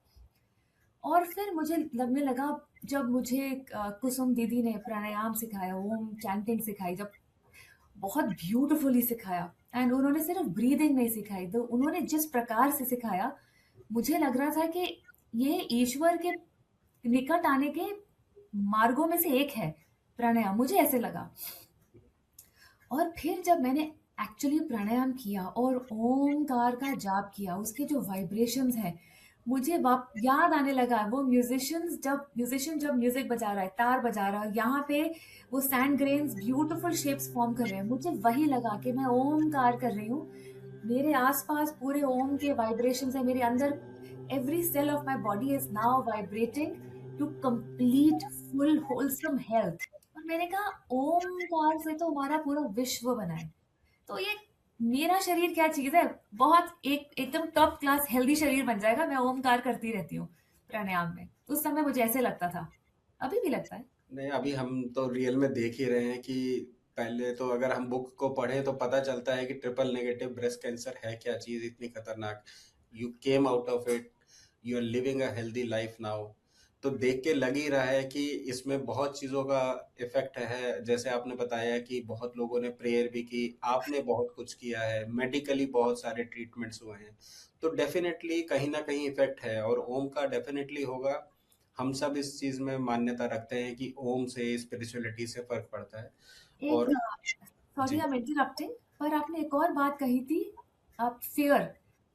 और फिर मुझे लगने लगा, जब मुझे कुसुम दीदी ने प्राणायाम सिखाया, ओम चैंटिंग सिखाई, जब बहुत ब्यूटीफुली सिखाया, एंड उन्होंने सिर्फ ब्रीदिंग नहीं सिखाई, तो उन्होंने जिस प्रकार से सिखाया, मुझे लग रहा था कि ये ईश्वर के निकट आने के मार्गों में से एक है प्राणायाम, मुझे ऐसे लगा। और फिर जब मैंने एक्चुअली प्राणायाम किया और ओमकार का जाप किया, उसके जो वाइब्रेशंस हैं, मुझे याद आने लगा वो म्यूजिशियन जब म्यूजिक बजा रहा है, तार बजा रहा है, यहाँ पे वो sand grains beautiful shapes form कर रहे हैं, मुझे वही लगा कि मैं ओमकार कर रही हूँ। मेरे आसपास पूरे ओम के वाइब्रेशंस है, मेरे अंदर every cell of my body is now vibrating to complete full wholesome health. और मैंने कहा ओमकार से तो हमारा पूरा विश्व बना है, तो ये मेरा शरीर क्या चीज है, बहुत एकदम टॉप क्लास हेल्दी शरीर बन जाएगा। मैं ओमकार करती रहती हूँ प्राणायाम में। उस समय मुझे ऐसे लगता था, अभी भी लगता है। नहीं, अभी हम तो रियल में देख ही रहे हैं कि पहले तो अगर हम बुक को पढ़ें तो पता चलता है कि ट्रिपल नेगेटिव ब्रेस्ट कैंसर है क्या चीज़, इतनी खतरनाक। You came out of it, you are living a healthy life now. तो देख के लग ही रहा है कि इसमें बहुत चीज़ों का इफेक्ट है। जैसे आपने बताया कि बहुत लोगों ने प्रेयर भी की, आपने बहुत कुछ किया है, मेडिकली बहुत सारे ट्रीटमेंट्स हुए हैं, तो डेफिनेटली कहीं ना कहीं इफेक्ट है, और ओम का डेफिनेटली होगा। हम सब इस चीज में मान्यता रखते हैं कि ओम से, स्पिरिचुअलिटी से फर्क पड़ता है। एक, और सॉरी जी। आई एम इंटरप्टिंग, पर आपने एक और बात कही थी, आप फियर,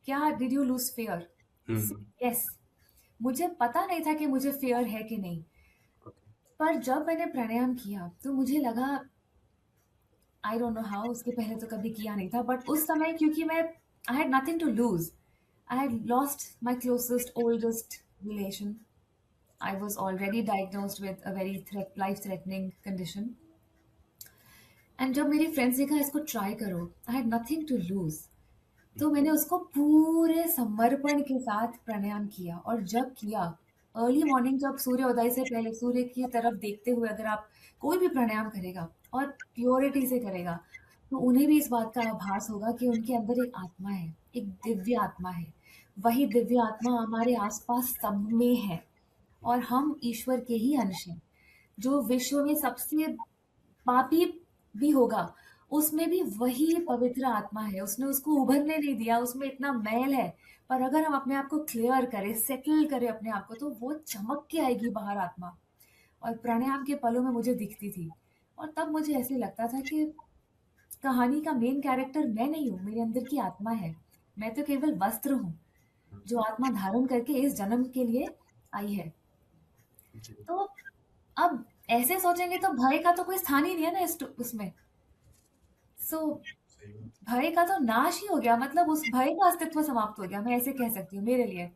क्या did you lose fear? Hmm. Yes, मुझे पता नहीं था कि मुझे फियर है कि नहीं, पर जब मैंने प्राणायाम किया तो मुझे लगा, आई डोंट नो हाउ, उसके पहले तो कभी किया नहीं था, बट उस समय क्योंकि मैं, I had nothing to lose, I had lost my closest oldest relation, I was already diagnosed with a very life-threatening condition. And जब मेरी फ्रेंड्स ने कहा इसको ट्राई करो, I had nothing to lose, तो मैंने उसको पूरे समर्पण के साथ प्राणायाम किया। और जब किया, अर्ली मॉर्निंग, जब सूर्योदय से पहले सूर्य की तरफ देखते हुए अगर आप कोई भी प्राणायाम करेगा और प्योरिटी से करेगा, तो उन्हें भी इस बात का आभास होगा कि उनके अंदर एक आत्मा है, एक दिव्य आत्मा है। वही दिव्य आत्मा हमारे आसपास सब में है, और हम ईश्वर के ही अंश हैं। जो विश्व में सबसे पापी भी होगा, उसमें भी वही पवित्र आत्मा है, उसने उसको उभरने नहीं दिया, उसमें इतना मैल है। पर अगर हम अपने आप को क्लियर करें, सेटल करें अपने आप को, तो वो चमक के आएगी बाहर आत्मा। और प्राणायाम के पलों में मुझे दिखती थी, और तब मुझे ऐसे लगता था कि कहानी का मेन कैरेक्टर मैं नहीं हूँ, मेरे अंदर की आत्मा है। मैं तो केवल वस्त्र हूँ जो आत्मा धारण करके इस जन्म के लिए आई है। जी। तो अब ऐसे सोचेंगे तो भय का तो कोई स्थान ही नहीं है ना उसमें। सो सही बात। भय का तो नाश ही हो गया, मतलब उस भय का अस्तित्व समाप्त हो गया, मैं ऐसे कह सकती हूँ मेरे लिए।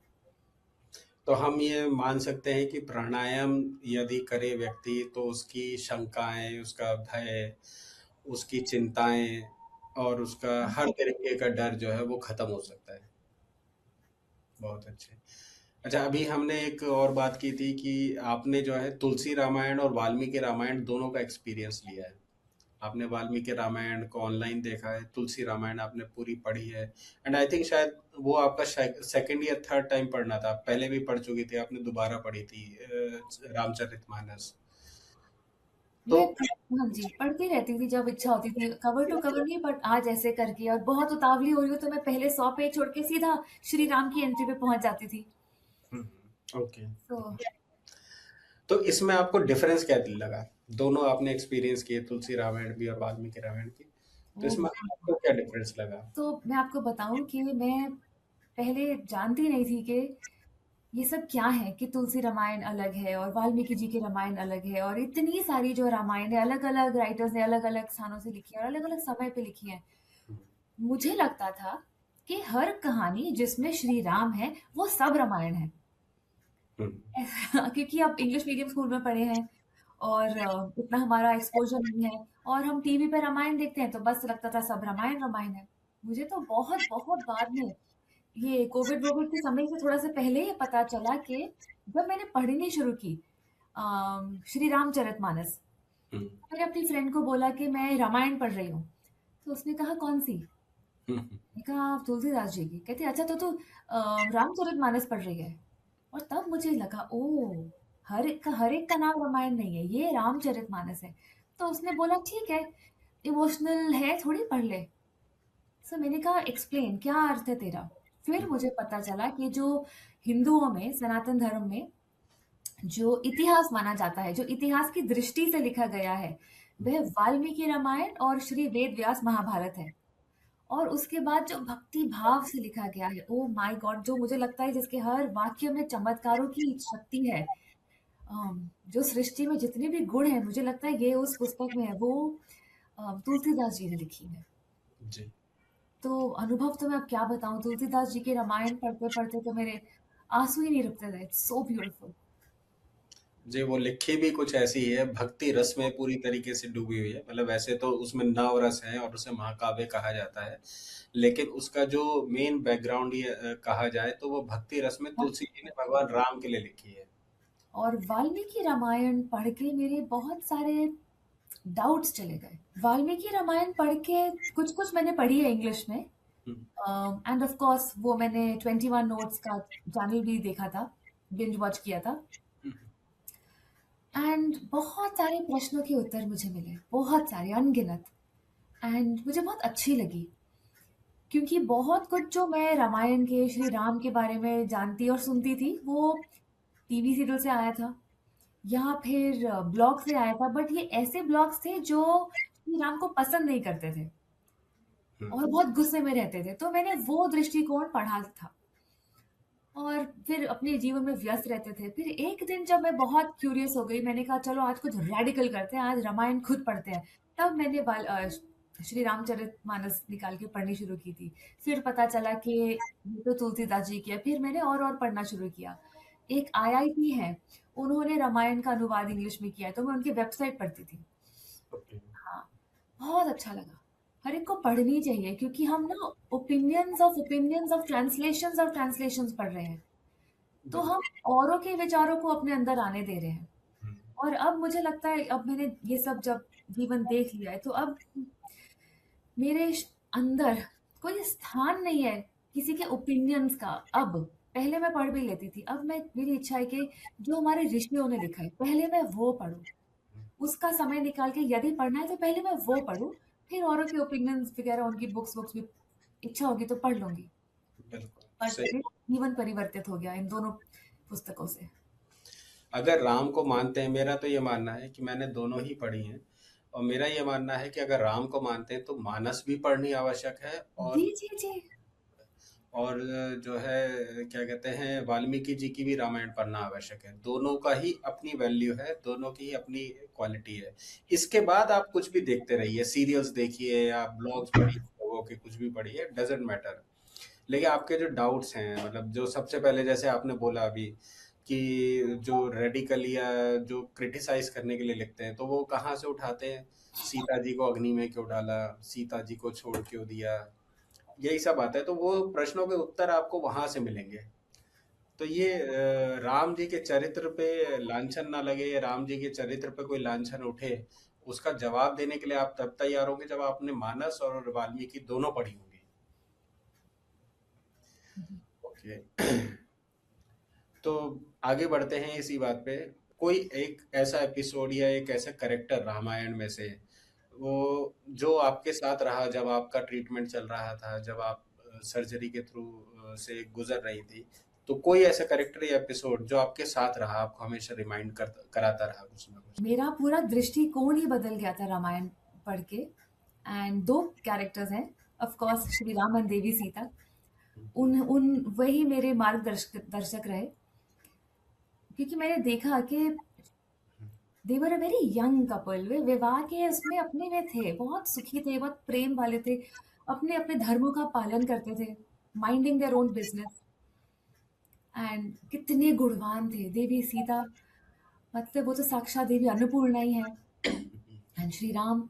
तो हम ये मान सकते हैं कि प्राणायाम यदि करे व्यक्ति तो उसकी शंकाएं, उसका भय, उसकी चिंताएं और उसका हर तरीके का डर जो है वो खत्म हो सकता है। बहुत अच्छे। अच्छा, अभी हमने एक और बात की थी कि आपने जो है तुलसी रामायण और वाल्मीकि रामायण दोनों का एक्सपीरियंस लिया है। आपने वाल्मीकि रामायण को ऑनलाइन देखा है, तुलसी रामायण आपने पूरी पढ़ी है, एंड आई थिंक शायद वो आपका सेकंड या थर्ड टाइम पढ़ना था। पहले भी पढ़ चुकी थी, आपने दोबारा पढ़ी थी रामचरितमानस। तो मैं हाँ जी, पढ़ती रहती थी जब इच्छा होती थी, कवर टू कवर नहीं बट आज ऐसे करके, और बहुत उतावली हो रही हूँ तो मैं पहले 100 पेज छोड़ के सीधा श्री राम की एंट्री पे पहुंच जाती थी। ओके। तो तो इसमें आपको डिफरेंस क्या लगा? दोनों आपने एक्सपीरियंस किए, तुलसी रामायण भी और वाल्मीकि रामायण की, तो वो इसमें आपको क्या डिफरेंस लगा? तो मैं आपको बताऊं कि मैं पहले जानती नहीं थी कि ये सब क्या है, कि तुलसी रामायण अलग है और वाल्मीकि जी की रामायण अलग है, और इतनी सारी जो रामायण है अलग अलग राइटर्स ने अलग अलग स्थानों से लिखी है और अलग अलग समय पे लिखी है। मुझे लगता था कि हर कहानी जिसमें श्री राम है वो सब रामायण है। क्योंकि आप इंग्लिश मीडियम स्कूल में पढ़े हैं और उतना हमारा एक्सपोजर नहीं है, और हम टीवी पे रामायण देखते हैं तो बस लगता था सब रामायण रामायण है। मुझे तो बहुत बहुत बाद में, ये कोविड वोविड के समय से थोड़ा सा पहले ही पता चला कि जब मैंने पढ़नी शुरू की श्री रामचरितमानस, मैंने अपनी फ्रेंड को बोला कि मैं रामायण पढ़ रही हूँ, तो उसने कहा कौन सी? मैंने कहा तुलसीदास जी की। कहती अच्छा तो तू रामचरितमानस पढ़ रही है। और तब मुझे लगा ओ, हर एक का नाम रामायण नहीं है, ये रामचरितमानस है। तो उसने बोला ठीक है, इमोशनल है थोड़ी, पढ़ ले। सो मैंने कहा एक्सप्लेन, क्या अर्थ है तेरा? फिर मुझे पता चला कि जो हिंदुओं में, सनातन धर्म में जो इतिहास माना जाता है, जो इतिहास की दृष्टि से लिखा गया है, वह वाल्मीकि रामायण और श्री वेद व्यास महाभारत है। और उसके बाद जो भक्ति भाव से लिखा गया है, ओ माय गॉड, जो मुझे लगता है जिसके हर वाक्य में चमत्कारों की शक्ति है, जो सृष्टि में जितने भी गुण हैं, मुझे लगता है ये उस पुस्तक में है, वो तुलसीदास जी ने लिखी है। जी। तो अनुभव तो मैं अब क्या बताऊं, तुलसीदास जी के रामायण पढ़ते पढ़ते तो मेरे आंसू ही नहीं रुकते थे। It's so beautiful. जी, वो लिखी भी कुछ ऐसी है, भक्ति रस में पूरी तरीके से डूबी हुई है। मतलब वैसे तो उसमें नव रस है और उसे महाकाव्य कहा जाता है, लेकिन उसका जो मेन बैकग्राउंड ये कहा जाए तो वो भक्ति रस में तुलसी जी ने भगवान राम के लिए लिखी है। और वाल्मीकि रामायण पढ़ के मेरे बहुत सारे डाउट्स चले गए। वाल्मीकि रामायण पढ़ के कुछ कुछ मैंने पढ़ी है इंग्लिश में, एंड ऑफ कोर्स वो मैंने 21 नोट्स का चैनल भी देखा था, बिंज वॉच किया था, एंड बहुत सारे प्रश्नों के उत्तर मुझे मिले, बहुत सारे, अनगिनत। एंड मुझे बहुत अच्छी लगी, क्योंकि बहुत कुछ जो मैं रामायण के, श्री राम के बारे में जानती और सुनती थी वो टीवी सीरियल से आया था या फिर ब्लॉग से आया था, बट ये ऐसे ब्लॉग्स थे जो श्री राम को पसंद नहीं करते थे और बहुत गुस्से में रहते थे। तो मैंने वो दृष्टिकोण पढ़ा था और फिर अपने जीवन में व्यस्त रहते थे। फिर एक दिन जब मैं बहुत क्यूरियस हो गई, मैंने कहा चलो आज कुछ रेडिकल करते हैं, आज रामायण खुद पढ़ते हैं। तब मैंने श्री रामचरितमानस निकाल के पढ़नी शुरू की थी। फिर पता चला कि ये तो तुलसीदास जी की है। फिर मैंने और पढ़ना शुरू किया। एक आईआईटी है, उन्होंने रामायण का अनुवाद इंग्लिश में किया है, तो मैं उनकी वेबसाइट पढ़ती थी। हाँ, बहुत अच्छा लगा। हर एक को पढ़नी चाहिए, क्योंकि हम ना ओपिनियंस ऑफ ट्रांसलेशंस पढ़ रहे हैं, तो हम औरों के विचारों को अपने अंदर आने दे रहे हैं। और अब मुझे लगता है, अब मैंने ये सब जब जीवन देख लिया है, तो अब मेरे अंदर कोई स्थान नहीं है किसी के ओपिनियंस का। अब पहले मैं पढ़ भी लेती थी, अब मेरी इच्छा है कि जो हमारे ऋषियों ने लिखा है पहले मैं वो पढूं। उसका समय निकाल के यदि पढ़ना है तो पहले मैं वो पढूं, फिर औरों के ओपिनियंस वगैरह, उनकी बुक्स भी इच्छा होगी तो पढ़ लूंगी। बिल्कुल पर सही। मेरा जीवन परिवर्तित हो गया इन दोनों पुस्तकों से। अगर राम को मानते हैं, मेरा तो ये मानना है कि मैंने दोनों ही पढ़ी हैं, और मेरा ये मानना है कि अगर राम को मानते हैं तो मानस भी पढ़नी आवश्यक है, जी जी जी। और जो है क्या कहते हैं, वाल्मीकि जी की भी रामायण पढ़ना आवश्यक है। दोनों का ही अपनी वैल्यू है, दोनों की ही अपनी क्वालिटी है। इसके बाद आप कुछ भी देखते रहिए, सीरियल्स देखिए या ब्लॉग्स पढ़िए, लोगों के कुछ भी पढ़िए, डजेंट मैटर। लेकिन आपके जो डाउट्स हैं, मतलब जो सबसे पहले जैसे आपने बोला अभी कि जो रेडिकल या जो क्रिटिसाइज करने के लिए लिखते हैं, तो वो कहाँ से उठाते हैं? सीता जी को अग्नि में क्यों डाला, सीता जी को छोड़ क्यों दिया, यही सब आता है। तो वो प्रश्नों के उत्तर आपको वहां से मिलेंगे। तो ये राम जी के चरित्र पे लांछन ना लगे, राम जी के चरित्र पे कोई लांछन उठे, उसका जवाब देने के लिए आप तब तैयार होंगे जब आपने मानस और वाल्मीकि दोनों पढ़ी होंगी। ओके। तो आगे बढ़ते हैं इसी बात पे। कोई एक ऐसा एपिसोड या एक ऐसा करेक्टर रामायण में से, वो जो आपके साथ रहा जब आपका ट्रीटमेंट चल रहा था, जब आप सर्जरी के थ्रू से गुजर रही थी, तो कोई ऐसा करेक्टर या एपिसोड जो आपके साथ रहा, आपको हमेशा रिमाइंड कराता रहा कुछ ना कुछ? मेरा पूरा दृष्टिकोण ही बदल गया था रामायण पढ़ के। एंड 2 कैरेक्टर्स हैं, of course Shri Ram and Devi Sita. उन वही मेरे दर्शक रहे, क्योंकि मैंने देखा कि they were a very young couple. वे विवाह के उसमें अपने में थे, बहुत सुखी थे, बहुत प्रेम वाले थे, अपने अपने धर्मों का पालन करते थे, minding their own business. And कितने गुणवान थे देवी सीता, मतलब वो तो साक्षात देवी अन्नपूर्णा ही है। एंड श्री राम,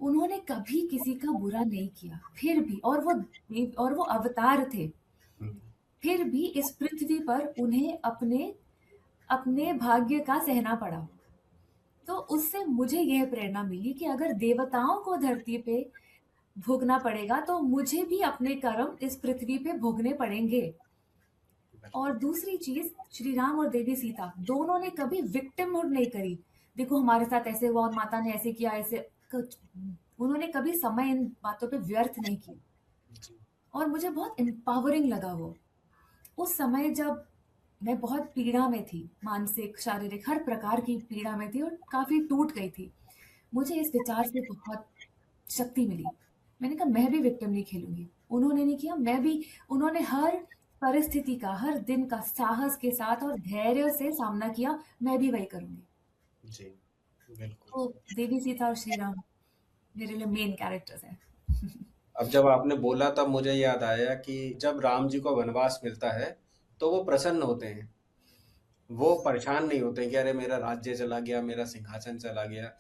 उन्होंने कभी किसी का बुरा नहीं किया, फिर भी, और वो अवतार थे, फिर भी इस पृथ्वी पर उन्हें अपने अपने भाग्य का सहना पड़ा। तो उससे मुझे यह प्रेरणा मिली कि अगर देवताओं को धरती पे भोगना पड़ेगा, तो मुझे भी अपने कर्म इस पृथ्वी पे भोगने पड़ेंगे। और दूसरी चीज, श्री राम और देवी सीता दोनों ने कभी विक्टिमहुड नहीं करी, देखो हमारे साथ ऐसे हुआ और माता ने ऐसे किया, ऐसे कुछ उन्होंने कभी समय इन बातों पे व्यर्थ नहीं किया। और मुझे बहुत एम्पावरिंग लगा वो, उस समय जब मैं बहुत पीड़ा में थी, मानसिक शारीरिक हर प्रकार की पीड़ा में थी और काफी टूट गई थी। मुझे इस विचार से बहुत शक्ति मिली। मैंने कहा मैं भी विक्टिम नहीं खेलूंगी, उन्होंने नहीं किया, मैं भी। उन्होंने हर परिस्थिति का, हर दिन का साहस के साथ और धैर्य से सामना किया, मैं भी वही करूंगी। जी, बिल्कुल। तो देवी सीता और श्री राम मेरे लिए मेन कैरेक्टर्स हैं। अब जब आपने बोला तब मुझे याद आया कि जब राम जी को वनवास मिलता है, तो वो प्रसन्न होते हैं, वो परेशान नहीं होते कि अरे मेरा राज्य चला गया, मेरा सिंहासन चला गया।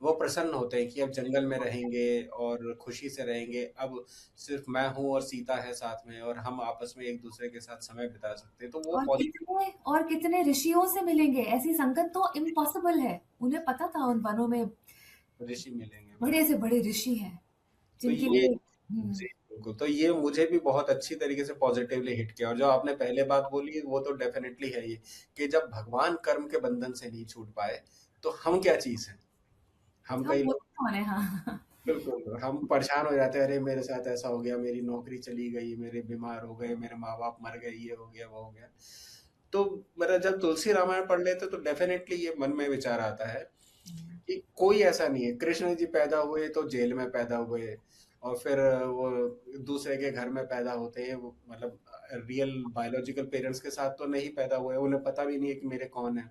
वो प्रसन्न होते हैं कि अब जंगल में रहेंगे और खुशी से रहेंगे, अब सिर्फ मैं हूँ और सीता है साथ में, और हम आपस में एक दूसरे के साथ समय बिता सकते हैं। तो वो और कितने ऋषियों से मिलेंगे, ऐसी संगत तो इम्पॉसिबल है। उन्हें पता था उन वनों में ऋषि मिलेंगे। बड़े से बड़े ऋषि हैं तो जिनके ये लिए जी, बिल्कुल। तो ये मुझे भी बहुत अच्छी तरीके से पॉजिटिवली हिट किया। और जो आपने पहले बात बोली वो तो डेफिनेटली है ही, कि जब भगवान कर्म के बंधन से नहीं छूट पाए, तो हम क्या चीज हैं? हम हम कई लोग, होते कौन है। हाँ। बिल्कुल, हम परेशान हो जाते हैं, अरे मेरे साथ ऐसा हो गया, मेरी नौकरी चली गई, मेरे बीमार हो गए, मेरे माँ बाप मर गए, ये हो गया वो हो गया। तो मेरा जब तुलसी रामायण पढ़ लेते तो डेफिनेटली ये मन में विचार आता है कि कोई ऐसा नहीं है। कृष्ण जी पैदा हुए तो जेल में पैदा हुए, और फिर वो दूसरे के घर में पैदा होते हैं, वो मतलब रियल बायोलॉजिकल पेरेंट्स के साथ तो नहीं पैदा हुए, उन्हें पता भी नहीं है कि मेरे कौन है।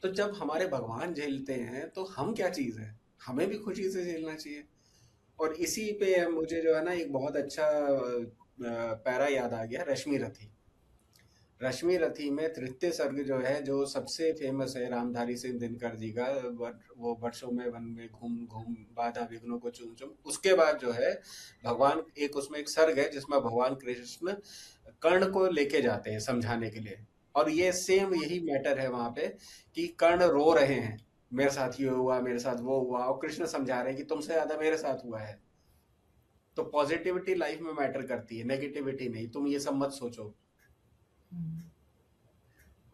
तो जब हमारे भगवान झेलते हैं तो हम क्या चीज है? हमें भी खुशी से झेलना चाहिए। और इसी पे मुझे जो है ना एक बहुत अच्छा पैरा याद आ गया, रश्मि रथी। रश्मि रथी में तृतीय सर्ग जो है, जो सबसे फेमस है रामधारी सिंह दिनकर जी का, वो वर्षों में वन में घूम घूम बाधा विघ्नों को चुम चुम, उसके बाद जो है भगवान, एक उसमें एक सर्ग है जिसमें भगवान कृष्ण कर्ण को लेके जाते हैं समझाने के लिए। और ये सेम यही मैटर है वहां पे, कि कर्ण रो रहे हैं, मेरे साथ ये हुआ, मेरे साथ वो हुआ, और कृष्ण समझा रहे हैं कि तुमसे ज्यादा मेरे साथ हुआ है। तो पॉजिटिविटी लाइफ में मैटर करती है, नेगेटिविटी नहीं। तुम ये सब मत सोचो।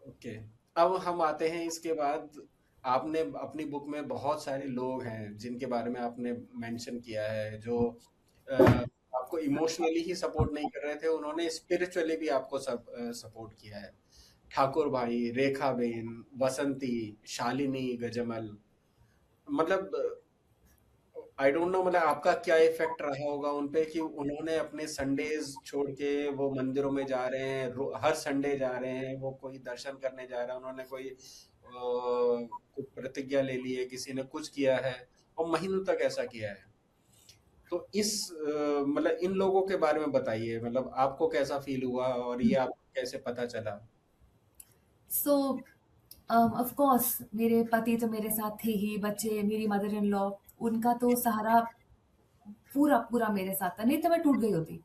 ओके। अब हम आते हैं इसके बाद, आपने अपनी बुक में बहुत सारे लोग हैं जिनके बारे में आपने मेंशन किया है, जो आपको इमोशनली ही सपोर्ट नहीं कर रहे थे, उन्होंने स्पिरिचुअली भी आपको सपोर्ट किया है। ठाकुर भाई, रेखा बेन, बसंती, शालिनी गजमल, मतलब आई डोंट नो, मतलब आपका क्या इफेक्ट रहा होगा उन पे, कि उन्होंने अपने संडेज छोड़ के वो मंदिरों में जा रहे हैं, हर संडे जा रहे हैं, वो कोई दर्शन करने जा रहा है, उन्होंने कोई कुछ प्रतिज्ञा ले ली है, किसी ने कुछ किया है, और महीनों तक ऐसा किया है। तो इस मतलब इन लोगों के बारे में बताइए, मतलब आपको कैसा फील हुआ और ये आपको कैसे पता चला? सो ऑफ कोर्स मेरे पति तो मेरे साथ थे ही, बच्चे, मेरी मदर इन लॉ, उनका तो सहारा पूरा पूरा मेरे साथ था, नहीं तो मैं टूट गई होती।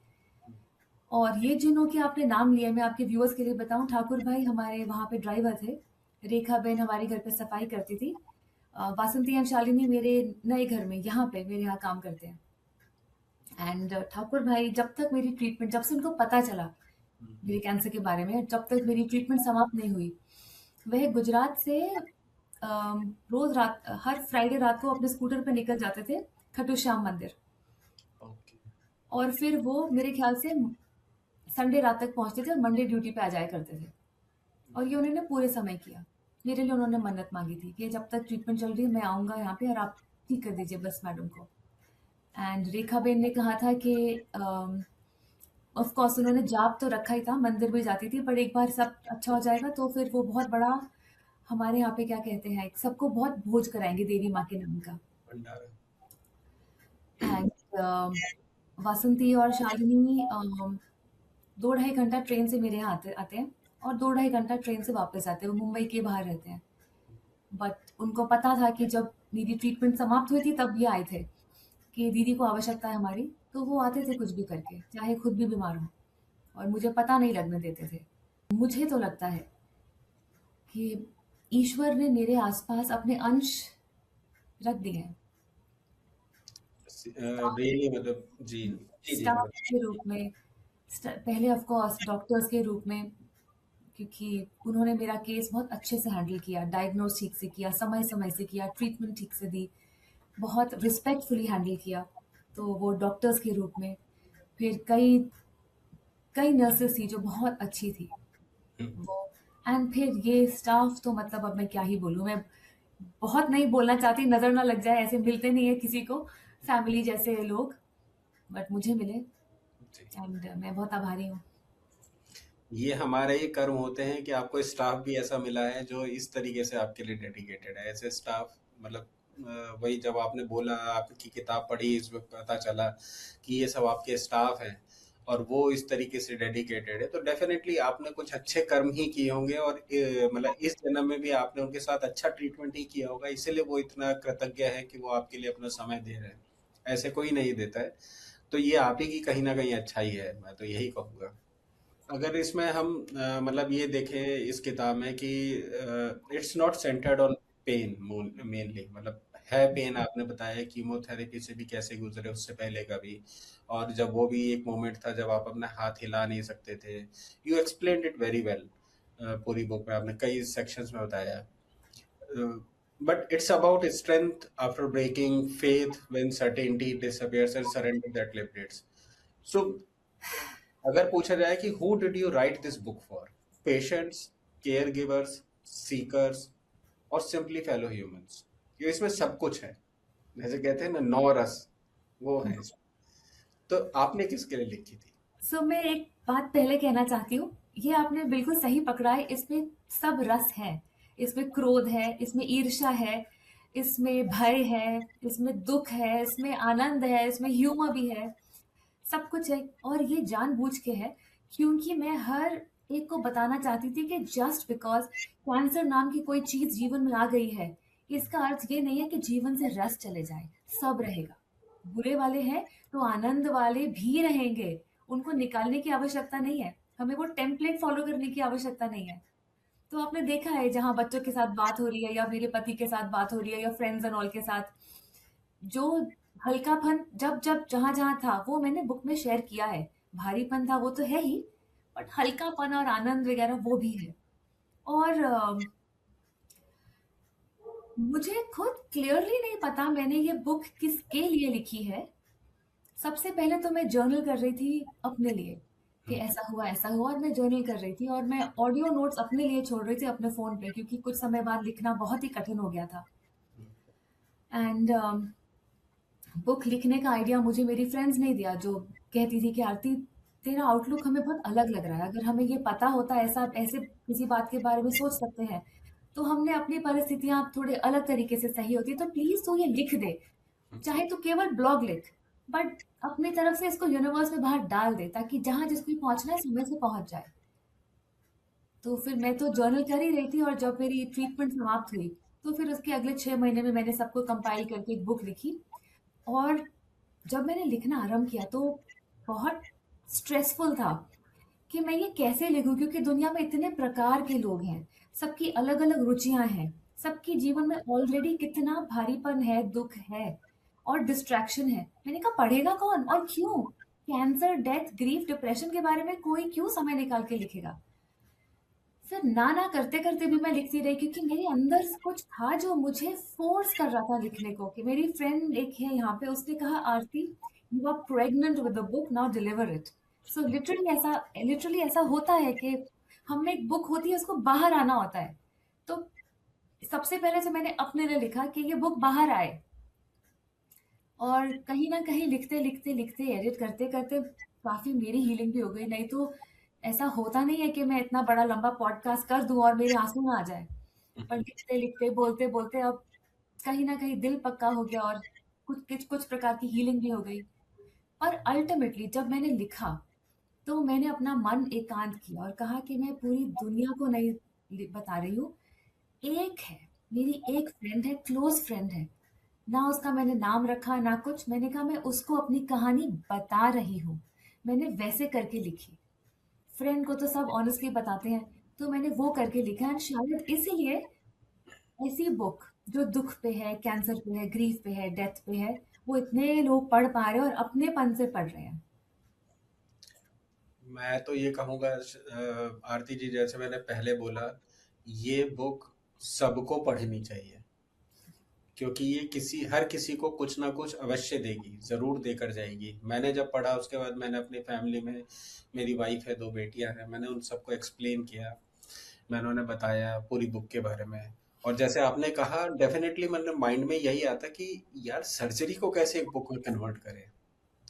और ये जिनों के आपने नाम लिए, मैं आपके व्यूअर्स के लिए बताऊं, ठाकुर भाई हमारे वहाँ पे ड्राइवर थे, रेखा बहन हमारी घर पे सफाई करती थी, वासंती एंड शालिनी मेरे नए घर में यहाँ पे मेरे यहाँ काम करते हैं। एंड ठाकुर भाई जब तक मेरी ट्रीटमेंट, जब से उनको पता चला मेरे कैंसर के बारे में, जब तक मेरी ट्रीटमेंट समाप्त नहीं हुई, वह गुजरात से रोज रात, हर फ्राइडे रात को अपने स्कूटर पे निकल जाते थे खट्टू श्याम मंदिर, ओके। और फिर वो मेरे ख्याल से संडे रात तक पहुंचते थे और मंडे ड्यूटी पे आ जाया करते थे। और ये उन्होंने पूरे समय किया। मेरे लिए उन्होंने मन्नत मांगी थी कि जब तक ट्रीटमेंट चल रही है मैं आऊँगा यहाँ पे और आप ठीक कर दीजिए बस मैडम को। एंड रेखा बेन ने कहा था कि ऑफ कोर्स उन्होंने जाप तो रखा ही था, मंदिर भी जाती थी, पर एक बार सब अच्छा हो जाएगा तो फिर वो बहुत बड़ा, हमारे यहाँ पे क्या कहते हैं, सबको बहुत भोज कराएंगे देवी माँ के नाम का। भंडारा। एंड वासंती और शालिनी 2 ढाई घंटा ट्रेन से मेरे यहाँ आते आते हैं और 2 ढाई घंटा ट्रेन से वापस आते हैं। वो मुंबई के बाहर रहते हैं, बट उनको पता था कि जब मेरी ट्रीटमेंट समाप्त हुई थी तब ये आए थे कि दीदी को आवश्यकता है हमारी, तो वो आते थे कुछ भी करके, चाहे खुद भी बीमार हो, और मुझे पता नहीं लगने देते थे। मुझे तो लगता है कि ईश्वर ने मेरे आसपास अपने अंश रख दिए हैं, रियली मतलब जी जी जी स्टाफ मतलब के रूप में, पहले ऑफ कोर्स डॉक्टर्स के रूप में, क्योंकि उन्होंने मेरा केस बहुत अच्छे से हैंडल किया, डायग्नोज ठीक से किया, समय समय से किया, ट्रीटमेंट ठीक से दी, बहुत रिस्पेक्टफुली हैंडल किया। तो वो डॉक्टर्स के रूप में, फिर कई कई नर्सेस थी जो बहुत अच्छी थी वो, एंड फिर ये स्टाफ तो मतलब अब मैं क्या ही बोलूँ, मैं बहुत नहीं बोलना चाहती, नज़र ना लग जाए, ऐसे मिलते नहीं है किसी को फैमिली जैसे लोग, बट मुझे मिले जी। एंड मैं बहुत आभारी हूँ। ये हमारे ही कर्म होते हैं कि आपको स्टाफ भी ऐसा मिला है जो इस तरीके से आपके लिए डेडिकेटेड है। ऐसे स्टाफ मतलब वही जब आपने बोला आपकी किताब पढ़ी इसमें पता चला कि ये सब आपके स्टाफ हैं और वो इस तरीके से डेडिकेटेड है, तो डेफिनेटली आपने कुछ अच्छे कर्म ही किए होंगे और मतलब इस जन्म में भी आपने उनके साथ अच्छा ट्रीटमेंट ही किया होगा, इसीलिए वो इतना कृतज्ञ है कि वो आपके लिए अपना समय दे रहे हैं। ऐसे कोई नहीं देता है, तो ये आप ही की कहीं ना कहीं अच्छाई है, मैं तो यही कहूँगा। अगर इसमें हम मतलब ये देखें इस किताब में कि it's not centred on pain mainly, मतलब है पेन, आपने बताया कीमोथेरेपी से भी कैसे गुजरे उससे पहले का भी, और जब वो भी एक मोमेंट था जब आप अपना हाथ हिला नहीं सकते थे। You explained it very well, पूरी बुक में आपने कई सेक्शंस में बताया। But it's about strength after breaking faith when certainty disappears and surrender that liberates. So अगर पूछा जाए कि who did you write this book for, patients, caregivers, seekers और सिंपली फेलो ह्यूमंस, ये इसमें सब कुछ है, जैसे कहते हैं ना 9 रस, वो है इसमें। तो आपने किसके लिए लिखी थी? सो मैं एक बात पहले कहना चाहती हूँ, ये आपने बिल्कुल सही पकड़ा है, इसमें सब रस है, इसमें क्रोध है, इसमें ईर्ष्या है, इसमें भय है, इसमें दुख है, इसमें आनंद है, इसमें ह्यूमर भी है, सब कुछ है। और ये जानबूझ के है क्योंकि मैं हर एक को बताना चाहती थी कि जस्ट बिकॉज कैंसर नाम की कोई चीज जीवन में आ गई है, इसका अर्थ ये नहीं है कि जीवन से रस चले जाए, सब रहेगा। बुरे वाले हैं तो आनंद वाले भी रहेंगे, उनको निकालने की आवश्यकता नहीं है, हमें वो टेम्पलेट फॉलो करने की आवश्यकता नहीं है। तो आपने देखा है जहाँ बच्चों के साथ बात हो रही है या मेरे पति के साथ बात हो रही है या फ्रेंड्स एंड ऑल के साथ, जो हल्कापन जब जब जहाँ जहाँ था वो मैंने बुक में शेयर किया है। भारीपन था वो तो है ही, बट हल्कापन और आनंद वगैरह वो भी है। और मुझे खुद क्लियरली नहीं पता मैंने ये बुक किसके लिए लिखी है। सबसे पहले तो मैं जर्नल कर रही थी अपने लिए कि ऐसा हुआ, और मैं जर्नल कर रही थी और मैं ऑडियो नोट्स अपने लिए छोड़ रही थी अपने फ़ोन पे, क्योंकि कुछ समय बाद लिखना बहुत ही कठिन हो गया था। एंड बुक लिखने का आइडिया मुझे मेरी फ्रेंड्स ने दिया, जो कहती थी कि आरती तेरा आउटलुक हमें बहुत अलग लग रहा है, अगर हमें ये पता होता ऐसा ऐसे किसी बात के बारे में सोच सकते हैं तो हमने अपनी परिस्थितियां थोड़े अलग तरीके से सही होती, तो प्लीज तू ये लिख दे, चाहे तू केवल ब्लॉग लिख, बट अपनी तरफ से इसको यूनिवर्स में बाहर डाल दे ताकि जहाँ जिसको पहुँचना है समय से पहुँच जाए। तो फिर मैं तो जर्नल कर ही रही थी और जब मेरी ट्रीटमेंट समाप्त हुई, तो फिर उसके अगले 6 महीने में मैंने सबको कंपाइल करके एक बुक लिखी। और जब मैंने लिखना आरंभ किया तो बहुत स्ट्रेसफुल था कि मैं ये कैसे लिखूं, क्योंकि दुनिया में इतने प्रकार के लोग हैं, सबकी अलग-अलग रुचियां हैं, सबके जीवन में ऑलरेडी कितना भारीपन है, दुख है और डिस्ट्रैक्शन है। मैंने कहा पढ़ेगा कौन और क्यों? कैंसर, डेथ, ग्रीफ, डिप्रेशन के बारे में कोई क्यों समय निकाल के लिखेगा? फिर ना करते-करते भी मैं लिखती रही क्योंकि मेरे अंदर कुछ था जो मुझे फ़ोर्स कर रहा था लिखने को। कि मेरी फ्रेंड एक है यहाँ पे, उसने कहा Aarti, you are pregnant with the book, now deliver it. So literally ऐसा होता है कि हम में एक बुक होती है, उसको बाहर आना होता है। तो सबसे पहले तो मैंने अपने लिए लिखा कि ये बुक बाहर आए। और कहीं न कहीं लिखते, एडिट करते-करते काफ़ी मेरी हीलिंग भी हो गई। नहीं तो ऐसा होता नहीं है कि मैं इतना बड़ा लंबा पॉडकास्ट कर दूँ और मेरे आँसू ना आ जाए। पर लिखते-लिखते, बोलते-बोलते अब कहीं न कहीं दिल पक्का हो गया और कुछ प्रकार की हीलिंग भी हो गई। और अल्टीमेटली जब मैंने लिखा, तो मैंने अपना मन एकांत किया और कहा कि मैं पूरी दुनिया को नहीं बता रही हूँ। एक है, मेरी एक फ्रेंड है, क्लोज़ फ्रेंड है। ना उसका मैंने नाम रखा, ना कुछ। मैंने कहा मैं उसको अपनी कहानी बता रही हूँ। मैंने वैसे करके लिखी। फ्रेंड को तो सब ऑनेस्टली बताते हैं, तो मैंने वो करके लिखा। एंड शायद इसीलिए ऐसी बुक जो दुख पे है, कैंसर पे है, ग्रीफ पे है, डेथ पे है, वो इतने लोग पढ़ पा रहे हैं और अपनेपन से पढ़ रहे हैं। मैं तो ये कहूँगा आरती जी, जैसे मैंने पहले बोला, ये बुक सबको पढ़नी चाहिए, क्योंकि ये हर किसी को कुछ ना कुछ अवश्य देगी, ज़रूर देकर जाएगी। मैंने जब पढ़ा उसके बाद मैंने अपनी फैमिली में, मेरी वाइफ है, 2 बेटियां हैं, मैंने उन सबको एक्सप्लेन किया, मैंने उन्हें बताया पूरी बुक के बारे में। और जैसे आपने कहा, डेफिनेटली मेरे माइंड में यही आता कि यार सर्जरी को कैसे एक बुक में कन्वर्ट करें।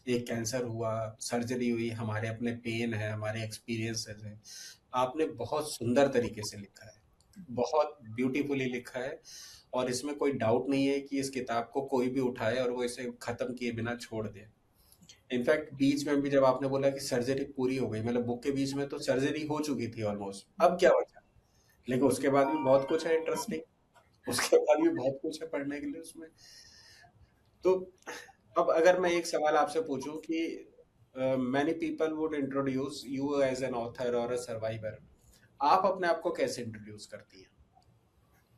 एक कैंसर हुआ, सर्जरी हुई, हमारे अपने पेन है, हमारे एक्सपीरियंसेस हैं। आपने बहुत सुंदर तरीके से लिखा है, बहुत ब्यूटीफुली लिखा है, और इसमें कोई डाउट नहीं है कि इस किताब को कोई भी उठाए और वो इसे खत्म किए बिना छोड़ दे। इनफैक्ट बीच में भी जब आपने बोला कि सर्जरी पूरी हो गई, मतलब बुक के बीच में तो सर्जरी हो चुकी थी ऑलमोस्ट, अब क्या बचा? लेकिन उसके बाद भी बहुत कुछ है इंटरेस्टिंग, उसके बाद भी बहुत कुछ है पढ़ने के लिए उसमें। तो अब अगर मैं एक सवाल आपसे पूछूं कि many people would introduce you as an author और अ सर्वाइवर, आप अपने आप को कैसे इंट्रोड्यूस करती हैं?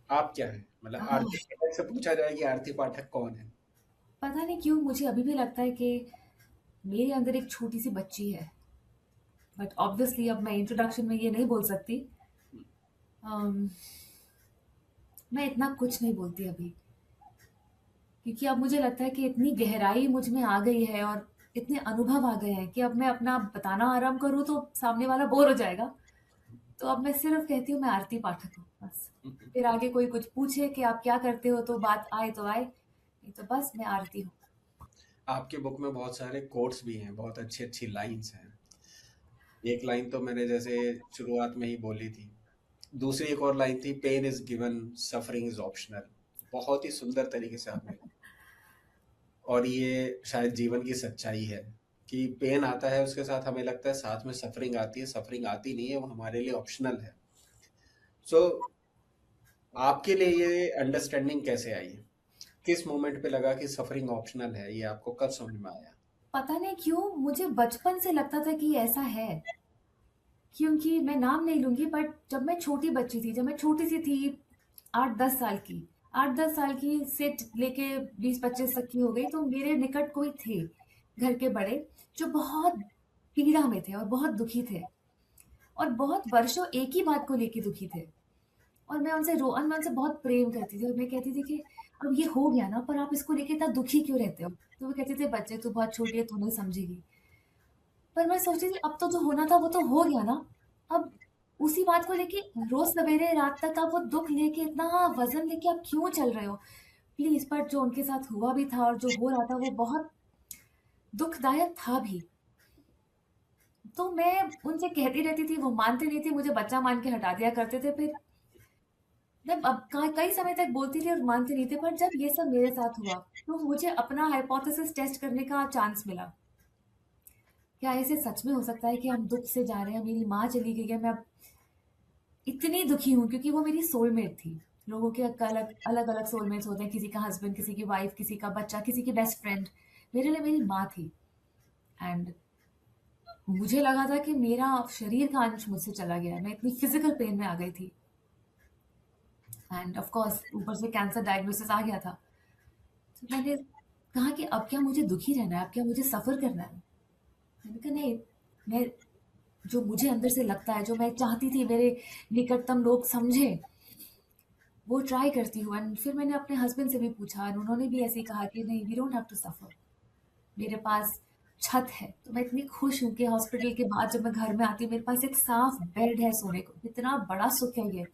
आप क्या हैं? मतलब आह, आरती पाठक से पूछा जाए कि आरती पाठक कौन है? पता नहीं क्यों मुझे अभी भी लगता है कि मेरे अंदर एक छोटी सी बच्ची है। बट ऑब्वियसली अब मैं इंट्रोडक्शन में ये नहीं बोल सकती। अम, मैं इतना कुछ नहीं बोलती अभी, क्योंकि अब मुझे लगता है कि इतनी गहराई मुझ में आ गई है और इतने अनुभव आ गए हैं कि अब मैं अपना बताना आराम करूँ तो सामने वाला बोर हो जाएगा। तो अब मैं सिर्फ कहती हूँ मैं आरती पाठक हूँ, बस। फिर आगे कोई कुछ पूछे कि आप क्या करते हो तो बात आए तो आए, नहीं तो बस मैं आरती हूँ। आपके बुक में बहुत सारे कोट्स भी हैं, बहुत अच्छी अच्छी लाइंस हैं। एक लाइन तो मैंने जैसे शुरुआत में ही बोली थी, दूसरी एक और लाइन थी, pain is given, suffering is optional. बहुत ही सुंदर तरीके से आपने, और ये शायद जीवन की सच्चाई है कि पेन आता है, उसके साथ हमें लगता है साथ में सफरिंग आती है, सफरिंग आती नहीं है, वो हमारे लिए ऑप्शनल है। सो आपके लिए ये अंडरस्टैंडिंग कैसे आई? किस मोमेंट पे लगा कि सफरिंग ऑप्शनल है? ये आपको कब समझ में आया? पता नहीं क्यों मुझे बचपन से लगता था कि ऐसा है। क्योंकि मैं नाम नहीं लूंगी, बट जब मैं छोटी बच्ची थी, जब मैं छोटी सी थी, 8-10 साल की, 8-10 साल की से लेके 20-25 तक की हो गई, तो मेरे निकट कोई थे घर के बड़े जो बहुत पीड़ा में थे और बहुत दुखी थे और बहुत वर्षों एक ही बात को लेके दुखी थे। और मैं उनसे बहुत प्रेम करती थी और मैं कहती थी कि अब ये हो गया ना, पर आप इसको लेके इतना दुखी क्यों रहते हो? तो वो कहते थे बच्चे तू बहुत छोटी है, तू नहीं समझेगी। पर मैं सोचती थी अब तो जो होना था वो तो हो गया ना। अब उसी बात को लेके रोज सवेरे रात तक आप वो दुख लेके, इतना वजन लेके आप क्यों चल रहे हो? प्लीज। पर जो उनके साथ हुआ भी था और जो हो रहा था वो बहुत दुखदायक था भी। तो मैं उनसे कहती रहती थी, वो मानते नहीं थे, मुझे बच्चा मान के हटा दिया करते थे। फिर मैं अब कई समय तक बोलती थी और मानते नहीं थे, पर जब ये सब मेरे साथ हुआ तो मुझे अपना हाइपोथेसिस टेस्ट करने का चांस मिला। क्या ऐसे सच में हो सकता है कि हम दुख से जा रहे हैं, मेरी माँ चली गई है, मैं अब इतनी दुखी हूँ क्योंकि वो मेरी सोलमेट थी। लोगों के अलग अलग अलग सोलमेट्स होते हैं, किसी का हस्बैंड, किसी की वाइफ, किसी का बच्चा, किसी की बेस्ट फ्रेंड। मेरे लिए मेरी माँ थी। एंड मुझे लगा था कि मेरा शरीर का अंश मुझसे चला गया है, मैं इतनी फिजिकल पेन में आ गई थी। एंड ऑफ कोर्स ऊपर से कैंसर डायग्नोसिस आ गया था। तो मैंने कहा कि अब क्या मुझे दुखी रहना है, अब क्या मुझे सफ़र करना है? मैंने कहा नहीं, मैं जो मुझे अंदर से लगता है, जो मैं चाहती थी मेरे निकटतम लोग समझें, वो ट्राई करती हूँ। एंड फिर मैंने अपने हस्बैंड से भी पूछा और उन्होंने भी ऐसे ही कहा कि नहीं, we don't have to suffer. मेरे पास छत है, तो मैं इतनी खुश हूँ कि हॉस्पिटल के बाद जब मैं घर में आती हूँ, मेरे पास एक साफ बेड है सोने को। कितना बड़ा सुख है ये!